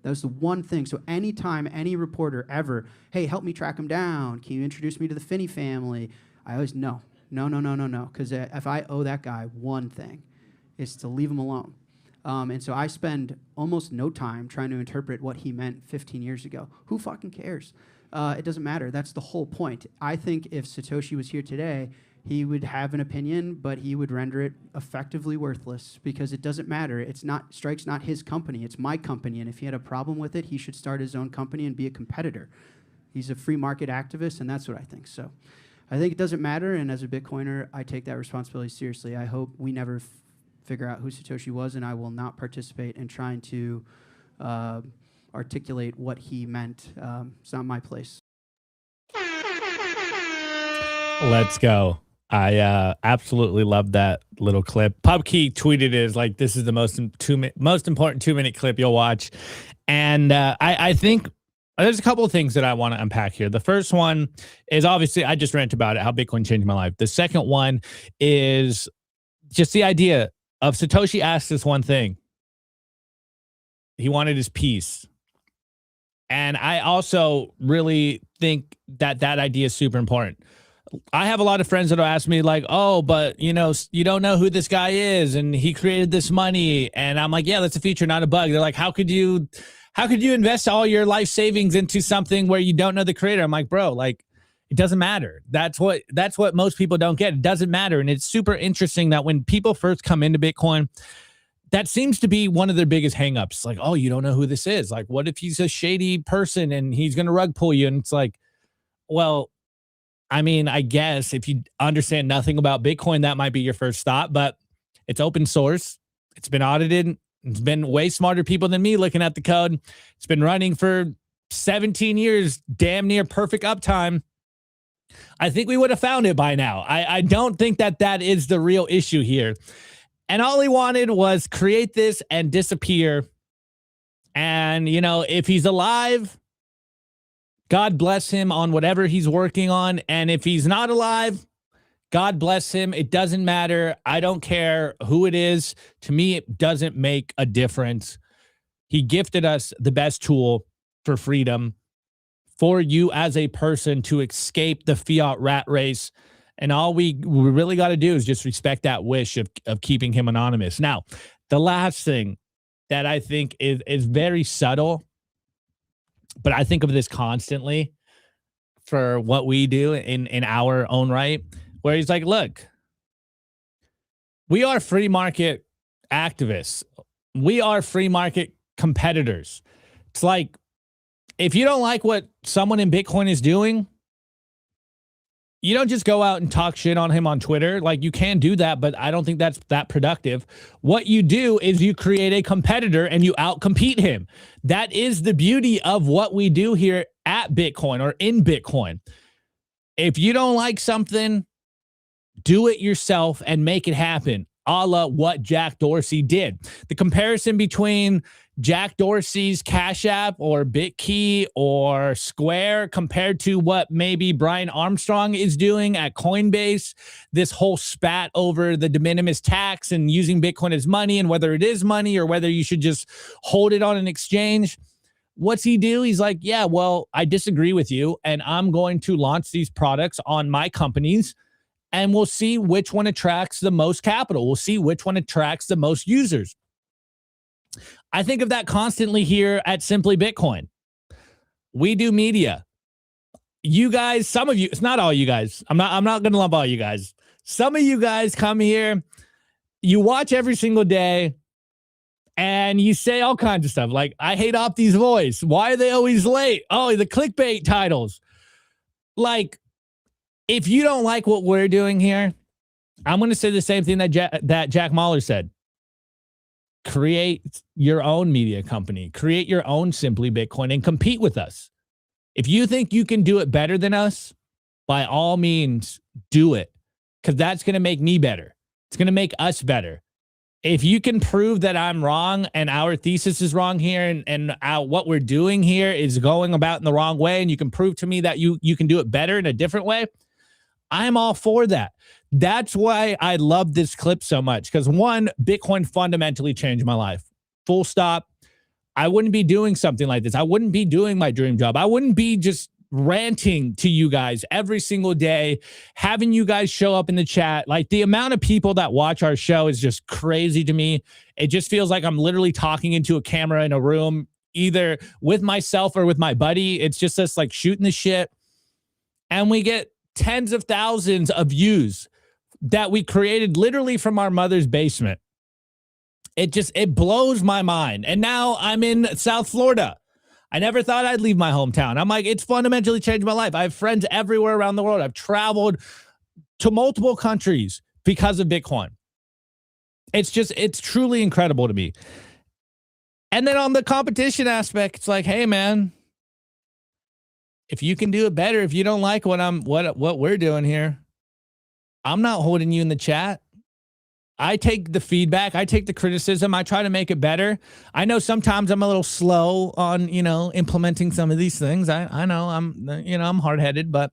That was the one thing. So anytime any reporter ever, hey, help me track him down. Can you introduce me to the Finney family? I always, no. Because if I owe that guy one thing, it's to leave him alone. And so I spend almost no time trying to interpret what he meant 15 years ago. Who fucking cares? It doesn't matter. That's the whole point. I think if Satoshi was here today, he would have an opinion, but he would render it effectively worthless, because it doesn't matter. Strike's not his company. It's my company. And if he had a problem with it, he should start his own company and be a competitor. He's a free market activist, and that's what I think. So I think it doesn't matter. And as a Bitcoiner, I take that responsibility seriously. I hope we never figure out who Satoshi was, and I will not participate in trying to articulate what he meant. It's not my place. Let's go. I absolutely love that little clip. PubKey tweeted it as like, this is the most important 2-minute clip you'll watch. And I think there's a couple of things that I want to unpack here. The first one is, obviously, I just ranted about it, how Bitcoin changed my life. The second one is just the idea of Satoshi asked this one thing. He wanted his peace. And I also really think that idea is super important. I have a lot of friends that will ask me like, oh, but you don't know who this guy is, and he created this money. And I'm like, yeah, that's a feature, not a bug. They're like, how could you invest all your life savings into something where you don't know the creator? I'm like, bro, like, it doesn't matter. That's what most people don't get. It doesn't matter. And it's super interesting that when people first come into Bitcoin, that seems to be one of their biggest hangups. Like, oh, you don't know who this is. Like, what if he's a shady person and he's going to rug pull you? And it's like, well, I mean, I guess if you understand nothing about Bitcoin, that might be your first thought, but it's open source. It's been audited. It's been way smarter people than me looking at the code. It's been running for 17 years, damn near perfect uptime. I think we would have found it by now. I don't think that is the real issue here. And all he wanted was create this and disappear. And, if he's alive, God bless him on whatever he's working on. And if he's not alive, God bless him. It doesn't matter. I don't care who it is. To me, it doesn't make a difference. He gifted us the best tool for freedom, for you as a person to escape the fiat rat race. And all we really got to do is just respect that wish of keeping him anonymous. Now, the last thing that I think is very subtle, but I think of this constantly for what we do in our own right, where he's like, look, we are free market activists. We are free market competitors. It's like, if you don't like what someone in Bitcoin is doing, You don't just go out and talk shit on him on Twitter. Like, you can do that, but I don't think that's that productive. What you do is you create a competitor and you outcompete him. That is the beauty of what we do here at Bitcoin or in Bitcoin. If you don't like something, do it yourself and make it happen, a la what Jack Dorsey did. The comparison between Jack Dorsey's Cash App or BitKey or Square compared to what maybe Brian Armstrong is doing at Coinbase, this whole spat over the de minimis tax and using Bitcoin as money and whether it is money or whether you should just hold it on an exchange. What's he do? He's like, yeah, well, I disagree with you and I'm going to launch these products on my companies and we'll see which one attracts the most capital. We'll see which one attracts the most users. I think of that constantly here at Simply Bitcoin. We do media. You guys, some of you, it's not all you guys. I'm not going to lump all you guys. Some of you guys come here, you watch every single day, and you say all kinds of stuff. Like, I hate Opti's voice. Why are they always late? Oh, the clickbait titles. Like, if you don't like what we're doing here, I'm going to say the same thing that Jack Mahler said. Create your own media company. Create your own Simply Bitcoin and compete with us. If you think you can do it better than us, by all means, do it. Because that's going to make me better. It's going to make us better. If you can prove that I'm wrong and our thesis is wrong here and what we're doing here is going about in the wrong way, and you can prove to me that you can do it better in a different way, I'm all for that. That's why I love this clip so much. Because one, Bitcoin fundamentally changed my life. Full stop. I wouldn't be doing something like this. I wouldn't be doing my dream job. I wouldn't be just ranting to you guys every single day, having you guys show up in the chat. Like, the amount of people that watch our show is just crazy to me. It just feels like I'm literally talking into a camera in a room, either with myself or with my buddy. It's just us like shooting the shit. And we get tens of thousands of views that we created literally from our mother's basement. It blows my mind. And now I'm in South Florida. I never thought I'd leave my hometown. I'm like, it's fundamentally changed my life. I have friends everywhere around the world. I've traveled to multiple countries because of Bitcoin. It's truly incredible to me. And then on the competition aspect, it's like, hey man, if you can do it better, if you don't like what we're doing here, I'm not holding you in the chat. I take the feedback. I take the criticism. I try to make it better. I know sometimes I'm a little slow on, implementing some of these things. I know I'm hard-headed, but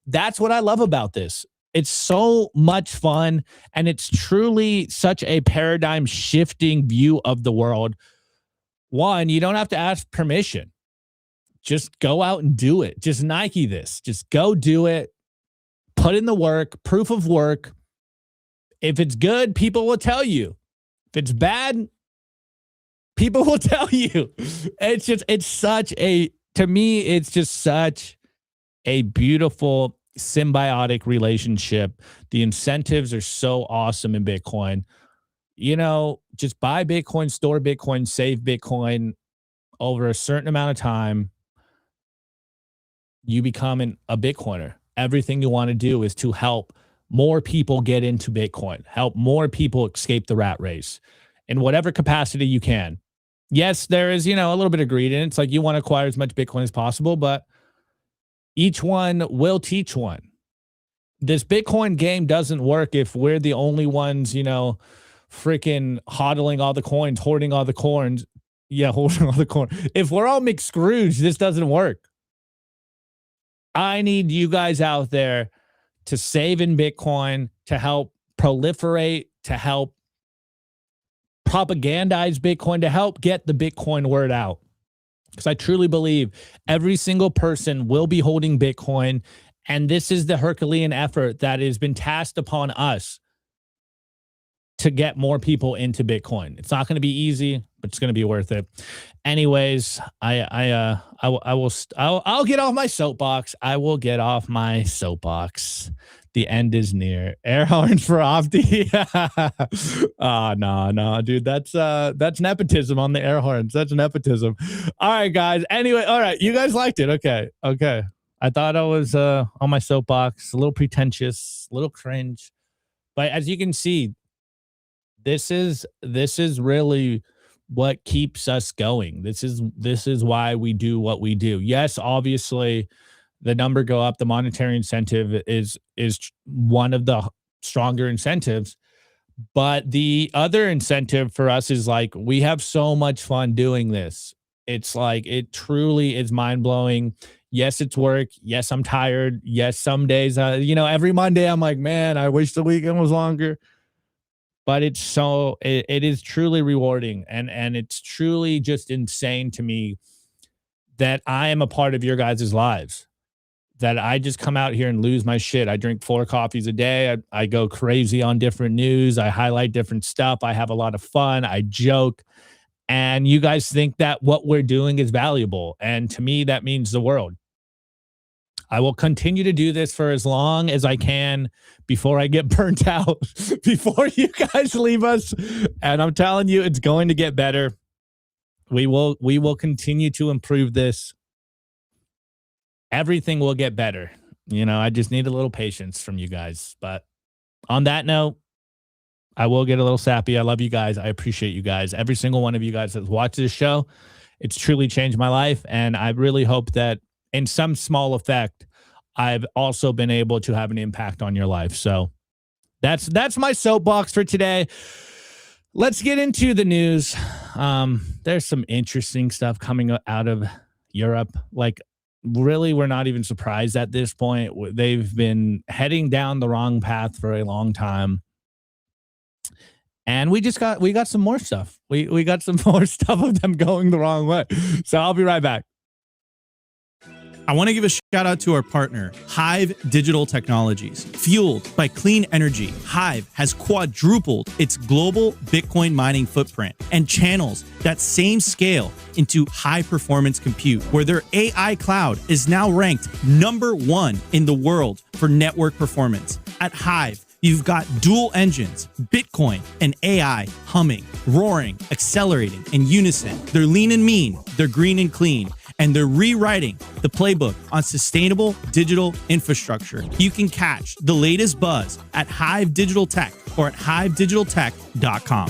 that's what I love about this. It's so much fun, and it's truly such a paradigm shifting view of the world. One, you don't have to ask permission. Just go out and do it. Just Nike this. Just go do it. Put in the work, proof of work. If it's good, people will tell you. If it's bad, people will tell you. To me, it's just such a beautiful symbiotic relationship. The incentives are so awesome in Bitcoin. Just buy Bitcoin, store Bitcoin, save Bitcoin over a certain amount of time. You become a Bitcoiner. Everything you want to do is to help more people get into Bitcoin, help more people escape the rat race in whatever capacity you can. Yes, there is, a little bit of greed in it. It's like you want to acquire as much Bitcoin as possible, but each one will teach one. This Bitcoin game doesn't work if we're the only ones, freaking hodling all the coins, hoarding all the coins. Yeah, holding all the coin. If we're all McScrooge, this doesn't work. I need you guys out there to save in Bitcoin, to help proliferate, to help propagandize Bitcoin, to help get the Bitcoin word out. Because I truly believe every single person will be holding Bitcoin, and this is the Herculean effort that has been tasked upon us to get more people into Bitcoin. It's not going to be easy, but it's going to be worth it. Anyways, I'll get off my soapbox. I will get off my soapbox. The end is near. Air horns for Opti. No, dude. That's nepotism on the air horns. That's nepotism. All right, guys. Anyway, all right. You guys liked it. Okay. I thought I was on my soapbox, a little pretentious, a little cringe. But as you can see, this is really what keeps us going. This is why we do what we do. Yes, obviously the number go up, the monetary incentive is one of the stronger incentives, but the other incentive for us is like we have so much fun doing this. It's like it truly is mind-blowing. Yes, it's work. Yes, I'm tired. Yes, some days every Monday I'm like, man, I wish the weekend was longer. But it is truly rewarding, and it's truly just insane to me that I am a part of your guys' lives, that I just come out here and lose my shit. I drink 4 coffees a day. I go crazy on different news. I highlight different stuff. I have a lot of fun. I joke. And you guys think that what we're doing is valuable. And to me, that means the world. I will continue to do this for as long as I can before I get burnt out, before you guys leave us. And I'm telling you, it's going to get better. We will continue to improve this. Everything will get better. I just need a little patience from you guys. But on that note, I will get a little sappy. I love you guys. I appreciate you guys. Every single one of you guys that's watched this show, it's truly changed my life. And I really hope that in some small effect, I've also been able to have an impact on your life. So that's my soapbox for today. Let's get into the news. There's some interesting stuff coming out of Europe. Like, really, we're not even surprised at this point. They've been heading down the wrong path for a long time. And we got some more stuff. We got some more stuff of them going the wrong way. So I'll be right back. I want to give a shout out to our partner, HIVE Digital Technologies. Fueled by clean energy, HIVE has quadrupled its global Bitcoin mining footprint and channels that same scale into high performance compute, where their AI cloud is now ranked #1 in the world for network performance. At HIVE, you've got dual engines, Bitcoin and AI humming, roaring, accelerating in unison. They're lean and mean, they're green and clean, and they're rewriting the playbook on sustainable digital infrastructure. You can catch the latest buzz at HIVE Digital Tech or at hivedigitaltech.com.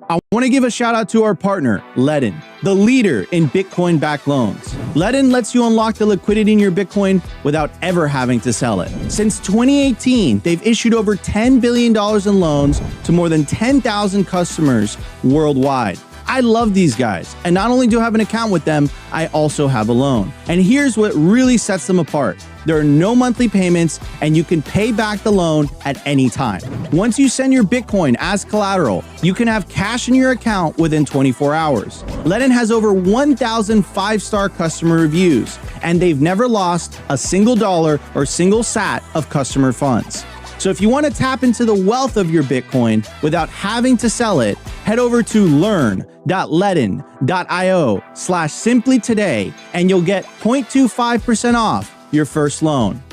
I want to give a shout out to our partner, Ledn, the leader in Bitcoin-backed loans. Ledn lets you unlock the liquidity in your Bitcoin without ever having to sell it. Since 2018, they've issued over $10 billion in loans to more than 10,000 customers worldwide. I love these guys, and not only do I have an account with them, I also have a loan. And here's what really sets them apart. There are no monthly payments, and you can pay back the loan at any time. Once you send your Bitcoin as collateral, you can have cash in your account within 24 hours. Ledn has over 1,000 5-star customer reviews, and they've never lost a single dollar or single sat of customer funds. So if you want to tap into the wealth of your Bitcoin without having to sell it, head over to learn.ledn.io/simply today, and you'll get 0.25% off your first loan.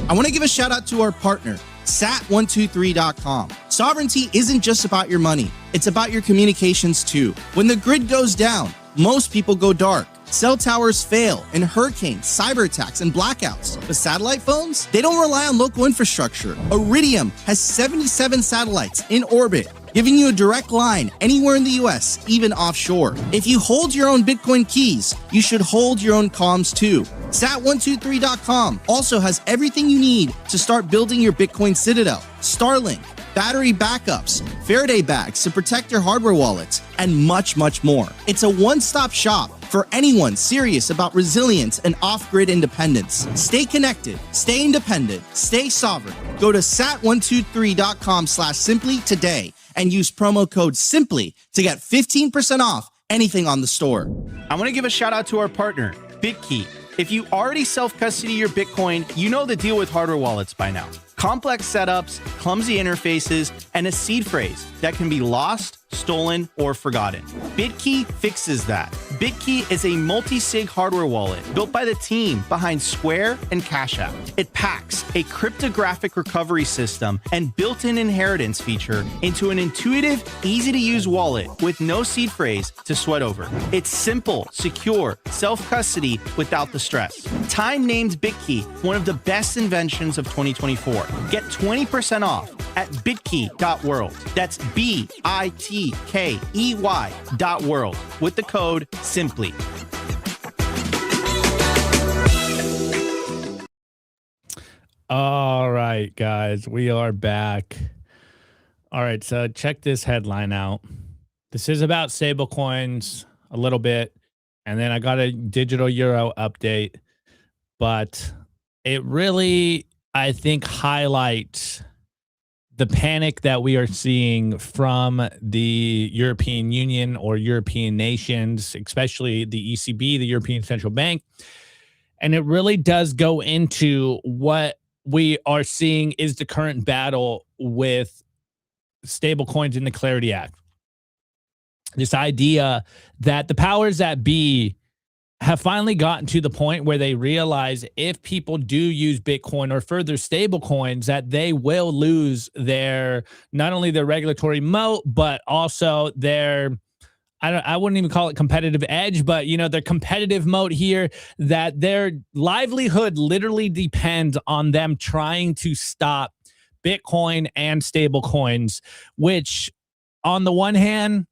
I want to give a shout out to our partner, sat123.com. Sovereignty isn't just about your money. It's about your communications too. When the grid goes down, most people go dark. Cell towers fail in hurricanes, cyber attacks, and blackouts. But satellite phones? They don't rely on local infrastructure. Iridium has 77 satellites in orbit, giving you a direct line anywhere in the US, even offshore. If you hold your own Bitcoin keys, you should hold your own comms too. Sat123.com also has everything you need to start building your Bitcoin citadel. Starlink, battery backups, Faraday bags to protect your hardware wallets, and much, much more. It's a one-stop shop for anyone serious about resilience and off-grid independence. Stay connected, stay independent, stay sovereign. Go to sat123.com/simply today and use promo code SIMPLY to get 15% off anything on the store. I want to give a shout out to our partner, BitKey. If you already self-custody your Bitcoin, you know the deal with hardware wallets by now. Complex setups, clumsy interfaces, and a seed phrase that can be lost, stolen, or forgotten. BitKey fixes that. BitKey is a multi-sig hardware wallet built by the team behind Square and Cash App. It packs a cryptographic recovery system and built-in inheritance feature into an intuitive, easy-to-use wallet with no seed phrase to sweat over. It's simple, secure, self-custody without the stress. Time named BitKey one of the best inventions of 2024. Get 20% off at bitkey.world. That's BITKEY.world with the code SIMPLY. All right, guys, we are back. All right, so check this headline out. This is about stablecoins a little bit, and then I got a digital euro update, but it really, I think, highlights the panic that we are seeing from the European Union or European nations, especially the ECB, the European Central Bank. And it really does go into what we are seeing is the current battle with stablecoins in the Clarity Act. This idea that the powers that be have finally gotten to the point where they realize if people do use Bitcoin or further stable coins, that they will lose their, not only their regulatory moat, but also their, I wouldn't even call it competitive edge, but, you know, their competitive moat here, that their livelihood literally depends on them trying to stop Bitcoin and stable coins, which on the one hand,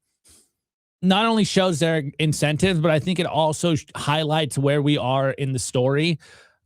not only shows their incentives, but I think it also highlights where we are in the story.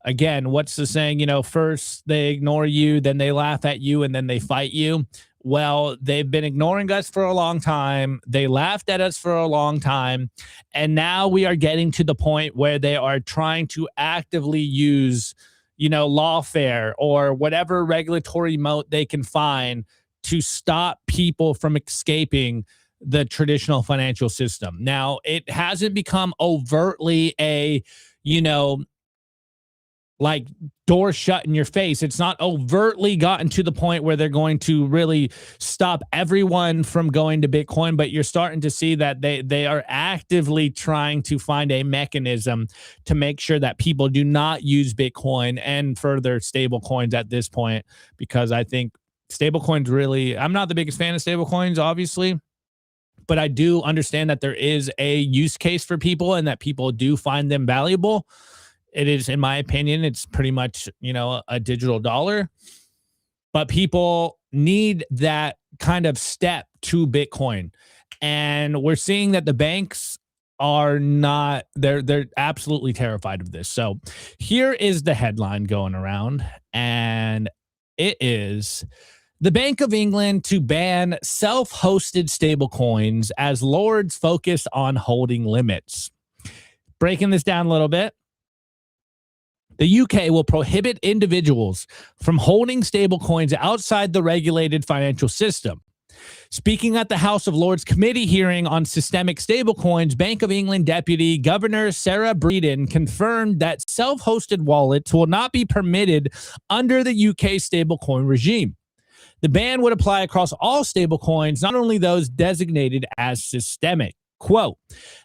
Again, what's the saying? You know, first they ignore you, then they laugh at you, and then they fight you. Well, they've been ignoring us for a long time. They laughed at us for a long time. And now we are getting to the point where they are trying to actively use, you know, lawfare or whatever regulatory moat they can find to stop people from escaping the traditional financial system. Now, it hasn't become overtly a, you know, like door shut in your face. It's not overtly gotten to the point where they're going to really stop everyone from going to Bitcoin, but you're starting to see that they are actively trying to find a mechanism to make sure that people do not use Bitcoin and further stable coins at this point, because I think stable coins really, I'm not the biggest fan of stable coins, obviously, but I do understand that there is a use case for people and that people do find them valuable. It is, in my opinion, it's pretty much, you know, a digital dollar, but people need that kind of step to Bitcoin. And we're seeing that the banks are not, they're absolutely terrified of this. So here is the headline going around, and it is: the Bank of England to ban self-hosted stablecoins as lords focus on holding limits. Breaking this down a little bit, the UK will prohibit individuals from holding stablecoins outside the regulated financial system. Speaking at the House of Lords committee hearing on systemic stablecoins, Bank of England Deputy Governor Sarah Breeden confirmed that self-hosted wallets will not be permitted under the UK stablecoin regime. The ban would apply across all stablecoins, not only those designated as systemic. Quote,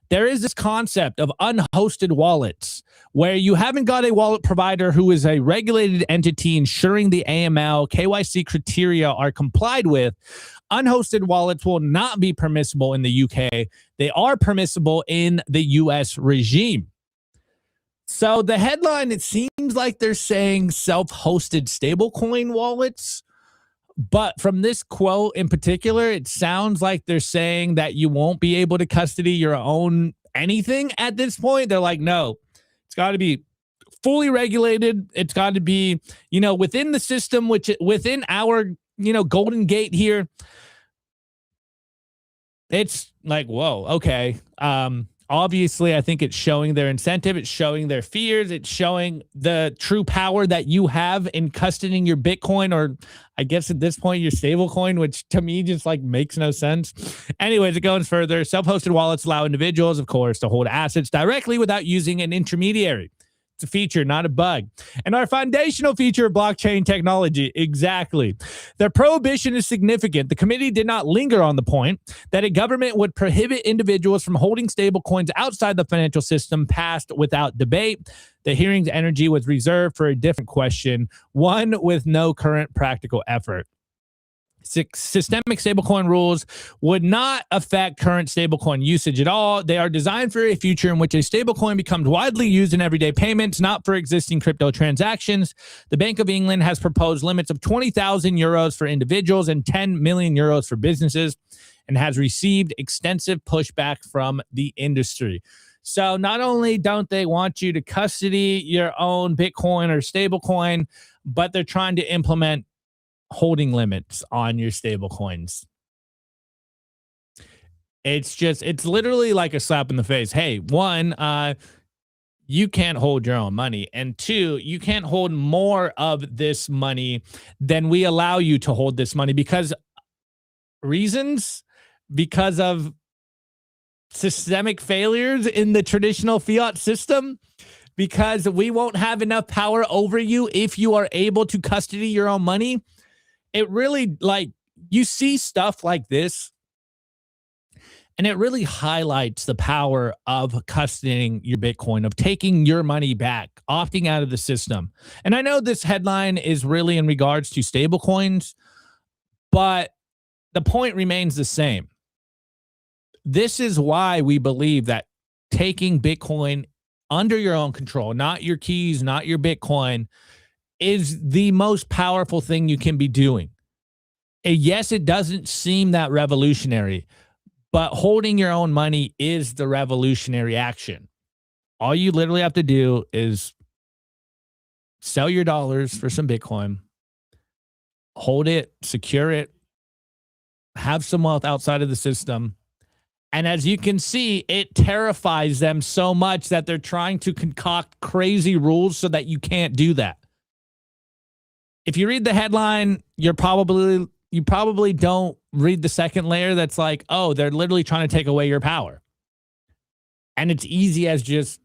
there is this concept of unhosted wallets where you haven't got a wallet provider who is a regulated entity ensuring the AML KYC criteria are complied with. Unhosted wallets will not be permissible in the UK. They are permissible in the US regime. So the headline, it seems like they're saying self-hosted stablecoin wallets. But from this quote in particular, it sounds like they're saying that you won't be able to custody your own anything at this point. They're like, no, it's got to be fully regulated. It's got to be, you know, within the system, which within our, you know, golden gate here. It's like, whoa, okay. Obviously, I think it's showing their incentive. It's showing their fears. It's showing the true power that you have in custodying your Bitcoin, or I guess at this point, your stable coin, which to me just like makes no sense. Anyways, it goes further. Self-hosted wallets allow individuals, of course, to hold assets directly without using an intermediary. It's a feature, not a bug. And our foundational feature of blockchain technology, exactly. The prohibition is significant. The committee did not linger on the point that a government would prohibit individuals from holding stablecoins outside the financial system passed without debate. The hearing's energy was reserved for a different question, one with no current practical effort. Systemic stablecoin rules would not affect current stablecoin usage at all. They are designed for a future in which a stablecoin becomes widely used in everyday payments, not for existing crypto transactions. The Bank of England has proposed limits of 20,000 euros for individuals and 10 million euros for businesses, and has received extensive pushback from the industry. So not only don't they want you to custody your own Bitcoin or stablecoin, but they're trying to implement holding limits on your stable coins. It's literally like a slap in the face. Hey, one, you can't hold your own money. And two, you can't hold more of this money than we allow you to hold this money because of systemic failures in the traditional fiat system, because we won't have enough power over you if you are able to custody your own money. It really, like, you see stuff like this, and it really highlights the power of custodying your Bitcoin, of taking your money back, opting out of the system. And I know this headline is really in regards to stablecoins, but the point remains the same. This is why we believe that taking Bitcoin under your own control, not your keys, not your Bitcoin, is the most powerful thing you can be doing. And yes, it doesn't seem that revolutionary, but holding your own money is the revolutionary action. All you literally have to do is sell your dollars for some Bitcoin, hold it, secure it, have some wealth outside of the system. And as you can see, it terrifies them so much that they're trying to concoct crazy rules so that you can't do that. If you read the headline, you probably don't read the second layer that's like, oh, they're literally trying to take away your power. And it's easy as just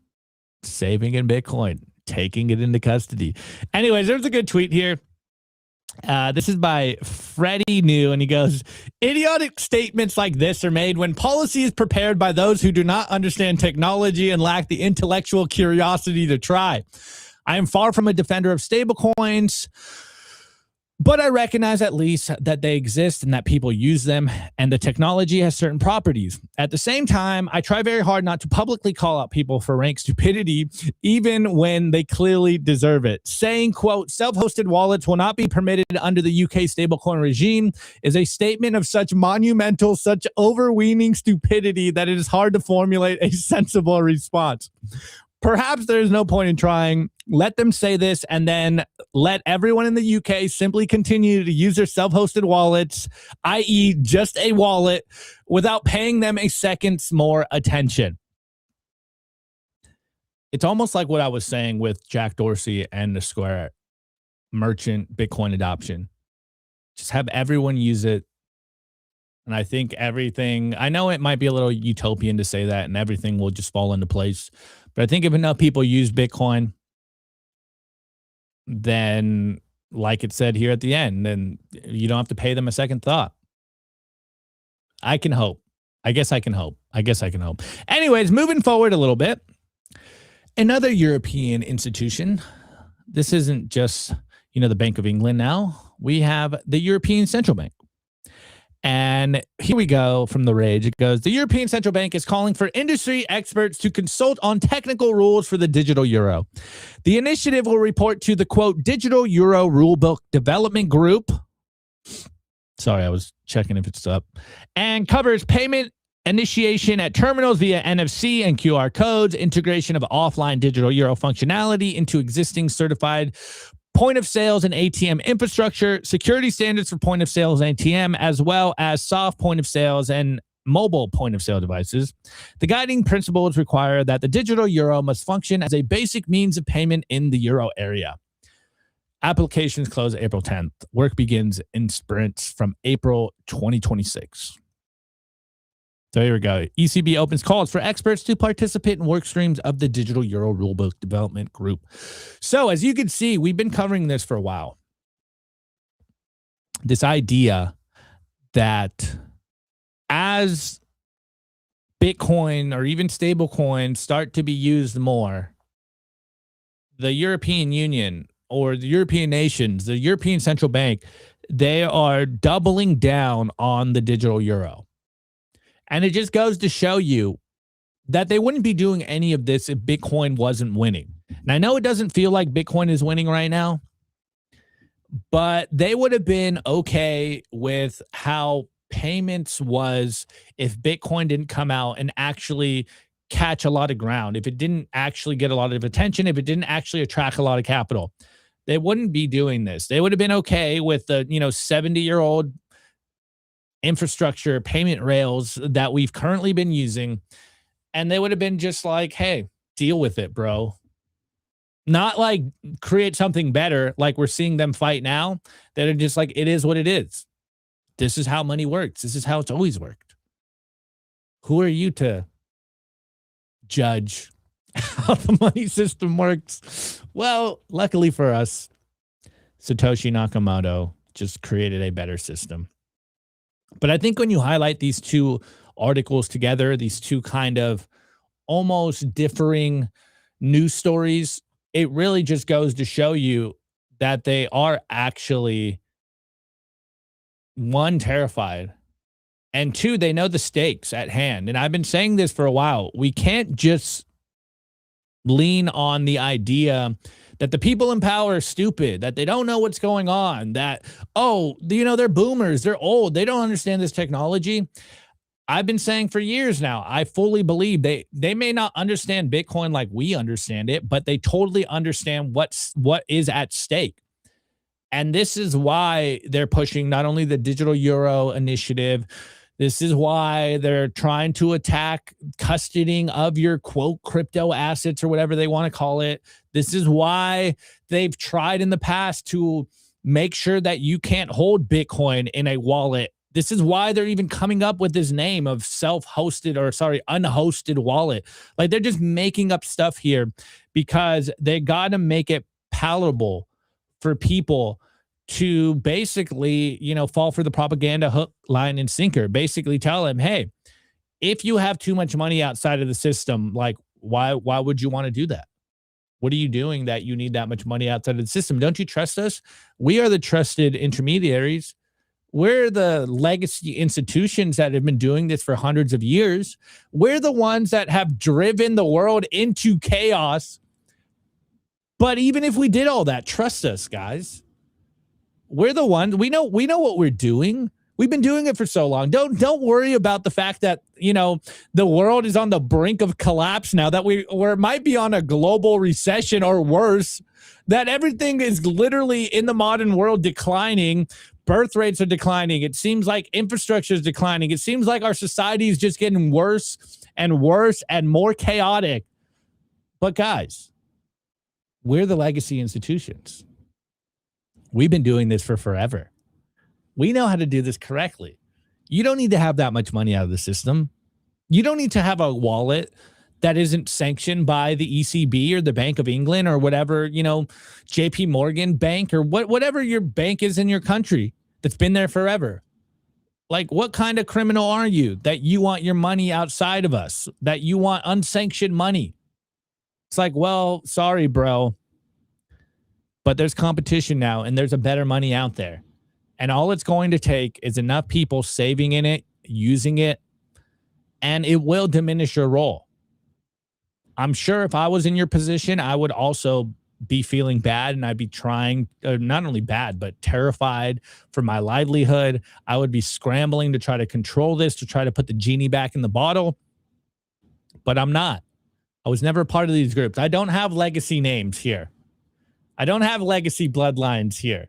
saving in Bitcoin, taking it into custody. Anyways, there's a good tweet here. This is by Freddie New, and he goes, idiotic statements like this are made when policy is prepared by those who do not understand technology and lack the intellectual curiosity to try. I am far from a defender of stablecoins, but I recognize at least that they exist and that people use them, and the technology has certain properties. At the same time, I try very hard not to publicly call out people for rank stupidity, even when they clearly deserve it. Saying, quote, self-hosted wallets will not be permitted under the UK stablecoin regime is a statement of such monumental, such overweening stupidity that it is hard to formulate a sensible response. Perhaps there's no point in trying. Let them say this, and then let everyone in the UK simply continue to use their self-hosted wallets, i.e. just a wallet, without paying them a second's more attention. It's almost like what I was saying with Jack Dorsey and the Square merchant Bitcoin adoption. Just have everyone use it. And I think everything, I know it might be a little utopian to say that and everything will just fall into place. But I think if enough people use Bitcoin, then like it said here at the end, then you don't have to pay them a second thought. I can hope. I guess I can hope. Anyways, moving forward a little bit. Another European institution. This isn't just, the Bank of England now. We have the European Central Bank. And here we go from the rage. It goes, the European Central Bank is calling for industry experts to consult on technical rules for the digital euro. The initiative will report to the, quote, Digital Euro Rulebook Development Group. Sorry, I was checking if it's up. And covers payment initiation at terminals via NFC and QR codes, integration of offline digital euro functionality into existing certified point of sales and ATM infrastructure, security standards for point of sales and ATM, as well as soft point of sales and mobile point of sale devices. The guiding principles require that the digital euro must function as a basic means of payment in the euro area. Applications close April 10th. Work begins in sprints from April 2026. So here we go. ECB opens calls for experts to participate in work streams of the Digital Euro Rulebook Development Group. So as you can see, we've been covering this for a while. This idea that as Bitcoin or even stable coins start to be used more, the European Union or the European nations, the European Central Bank, they are doubling down on the digital euro. And it just goes to show you that they wouldn't be doing any of this if Bitcoin wasn't winning. And I know it doesn't feel like Bitcoin is winning right now, but they would have been okay with how payments was if Bitcoin didn't come out and actually catch a lot of ground, if it didn't actually get a lot of attention, if it didn't actually attract a lot of capital. They wouldn't be doing this. They would have been okay with the 70-year-old infrastructure payment rails that we've currently been using, and they would have been just like, hey, deal with it, bro. Not like create something better like we're seeing them fight now. That are just like, it is what it is. This is how money works. This is how it's always worked. Who are you to judge how the money system works? Well, luckily for us, Satoshi Nakamoto just created a better system. But I think when you highlight these two articles together, these two kind of almost differing news stories, it really just goes to show you that they are actually, one, terrified, and two, they know the stakes at hand. And I've been saying this for a while. We can't just lean on the idea that the people in power are stupid, that they don't know what's going on, that, they're boomers, they're old, they don't understand this technology. I've been saying for years now, I fully believe they may not understand Bitcoin like we understand it, but they totally understand what is at stake. And this is why they're pushing not only the Digital Euro initiative, this is why they're trying to attack custodying of your, quote, crypto assets or whatever they want to call it. This is why they've tried in the past to make sure that you can't hold Bitcoin in a wallet. This is why they're even coming up with this name of unhosted wallet. Like, they're just making up stuff here because they got to make it palatable for people to basically, fall for the propaganda hook, line, and sinker. Basically tell them, hey, if you have too much money outside of the system, like, why would you want to do that? What are you doing that you need that much money outside of the system? Don't you trust us? We are the trusted intermediaries. We're the legacy institutions that have been doing this for hundreds of years. We're the ones that have driven the world into chaos. But even if we did all that, trust us, guys. We're the ones. We know what we're doing. We've been doing it for so long. Don't worry about the fact that, the world is on the brink of collapse now, that we might be on a global recession or worse, that everything is literally in the modern world declining. Birth rates are declining. It seems like infrastructure is declining. It seems like our society is just getting worse and worse and more chaotic. But guys, we're the legacy institutions. We've been doing this for forever. We know how to do this correctly. You don't need to have that much money out of the system. You don't need to have a wallet that isn't sanctioned by the ECB or the Bank of England or whatever, JP Morgan Bank or whatever your bank is in your country that's been there forever. Like, what kind of criminal are you that you want your money outside of us, that you want unsanctioned money? It's like, well, sorry, bro. But there's competition now, and there's a better money out there. And all it's going to take is enough people saving in it, using it, and it will diminish your role. I'm sure if I was in your position, I would also be feeling bad, and I'd be trying, not only bad, but terrified for my livelihood. I would be scrambling to try to control this, to try to put the genie back in the bottle. But I'm not. I was never a part of these groups. I don't have legacy names here. I don't have legacy bloodlines here.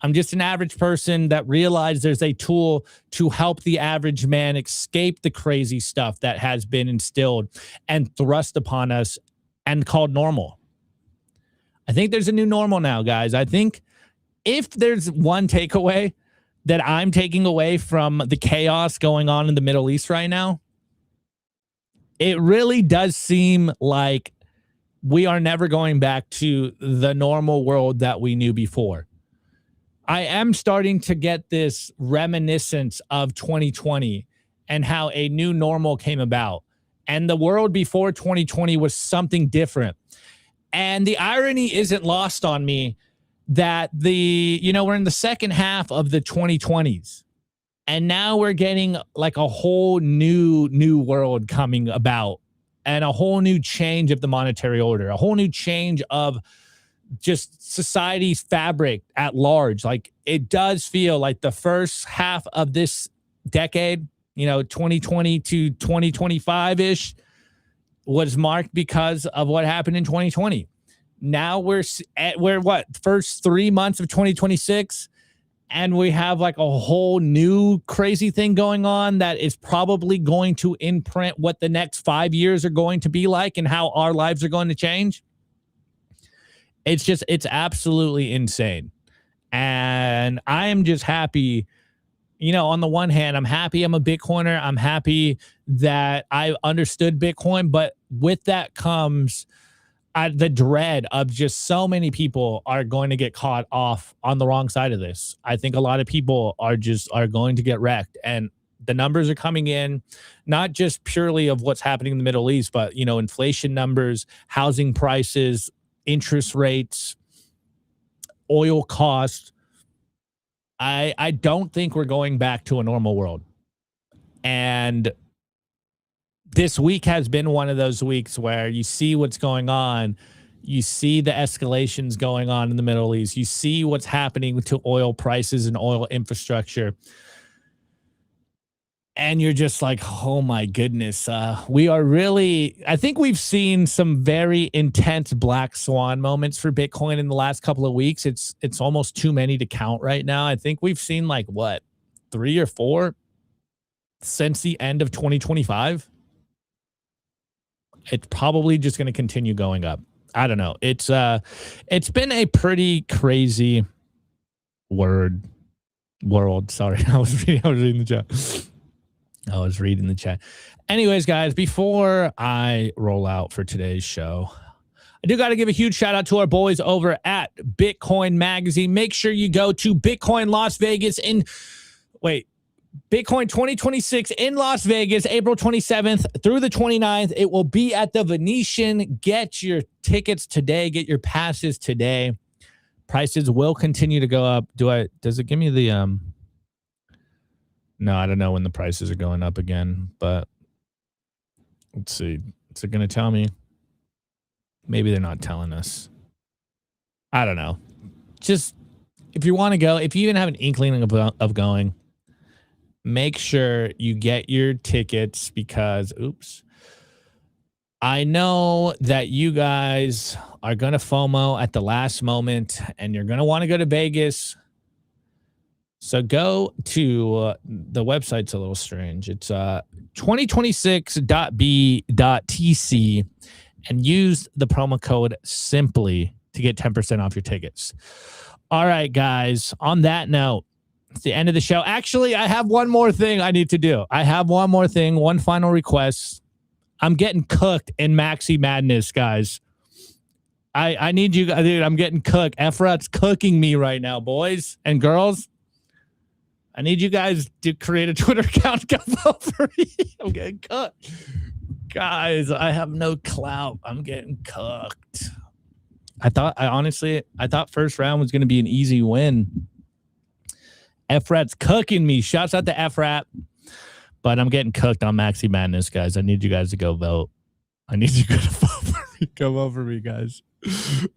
I'm just an average person that realized there's a tool to help the average man escape the crazy stuff that has been instilled and thrust upon us and called normal. I think there's a new normal now, guys. I think if there's one takeaway, that I'm taking away from the chaos going on in the Middle East right now, it really does seem like we are never going back to the normal world that we knew before. I am starting to get this reminiscence of 2020 and how a new normal came about. And the world before 2020 was something different. And the irony isn't lost on me that we're in the second half of the 2020s. And now we're getting like a whole new world coming about, and a whole new change of the monetary order, a whole new change of just society's fabric at large. Like, it does feel like the first half of this decade, 2020 to 2025 ish, was marked because of what happened in 2020. Now we're first 3 months of 2026, and we have like a whole new crazy thing going on that is probably going to imprint what the next 5 years are going to be like and how our lives are going to change. It's absolutely insane. And I am just happy, on the one hand, I'm happy I'm a Bitcoiner. I'm happy that I understood Bitcoin, but with that comes the dread of just so many people are going to get caught off on the wrong side of this. I think a lot of people are going to get wrecked, and the numbers are coming in, not just purely of what's happening in the Middle East, but, inflation numbers, housing prices, interest rates, oil costs. I don't think we're going back to a normal world. And this week has been one of those weeks where you see what's going on. You see the escalations going on in the Middle East. You see what's happening to oil prices and oil infrastructure. And you're just like, oh my goodness. We are really, I think we've seen some very intense black swan moments for Bitcoin in the last couple of weeks. It's almost too many to count right now. I think we've seen 3 or 4 since the end of 2025. It's probably just going to continue going up. I don't know. It's been a pretty crazy world. Sorry, I was reading the chat. Anyways, guys, before I roll out for today's show, I do got to give a huge shout out to our boys over at Bitcoin Magazine. Make sure you go to Bitcoin Las Vegas Bitcoin 2026 in Las Vegas, April 27th through the 29th. It will be at the Venetian. Get your tickets today. Get your passes today. Prices will continue to go up. Does it give me the No, I don't know when the prices are going up again, but let's see. Is it going to tell me? Maybe they're not telling us. I don't know. Just if you want to go, if you even have an inkling of going, make sure you get your tickets because, I know that you guys are going to FOMO at the last moment and you're going to want to go to Vegas. So go to the website's a little strange. It's 2026.b.tc and use the promo code SIMPLY to get 10% off your tickets. All right, guys. On that note, it's the end of the show. Actually, I have one more thing I need to do. One final request. I'm getting cooked in Maxi Madness, guys. I need you guys, dude. I'm getting cooked. Efrat's cooking me right now, boys and girls. I need you guys to create a Twitter account. Go vote for me. I'm getting cooked. Guys, I have no clout. I'm getting cooked. I thought first round was going to be an easy win. Efrat's cooking me. Shouts out to Efrat. But I'm getting cooked on Maxi Madness, guys. I need you guys to go vote. I need you to vote for me. Come vote for me, guys.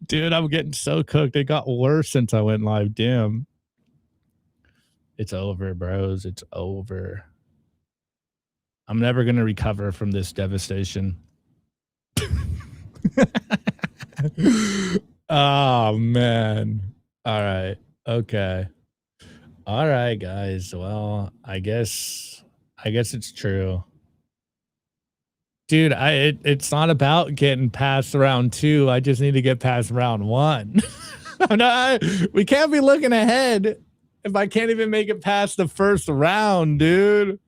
Dude, I'm getting so cooked. It got worse since I went live. Damn. It's over, bros. It's over. I'm never going to recover from this devastation. Oh, man. All right. Okay. All right, guys. Well, I guess it's true. Dude, it's not about getting past round 2. I just need to get past round 1. We can't be looking ahead. if I can't even make it past the first round, dude.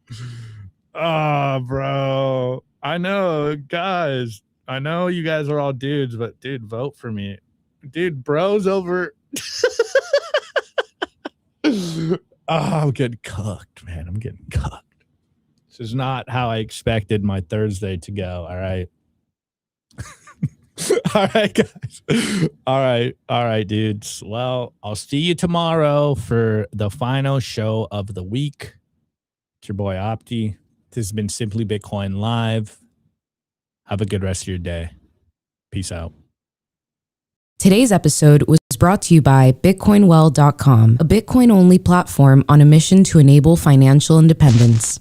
Oh, bro. I know, guys. I know you guys are all dudes, but dude, vote for me. Dude, bro's over. Oh, I'm getting cooked, man. I'm getting cooked. This is not how I expected my Thursday to go. All right. All right, guys. All right, dudes. Well, I'll see you tomorrow for the final show of the week. It's your boy Opti. This has been Simply Bitcoin Live. Have a good rest of your day. Peace out. Today's episode was brought to you by BitcoinWell.com, a Bitcoin-only platform on a mission to enable financial independence.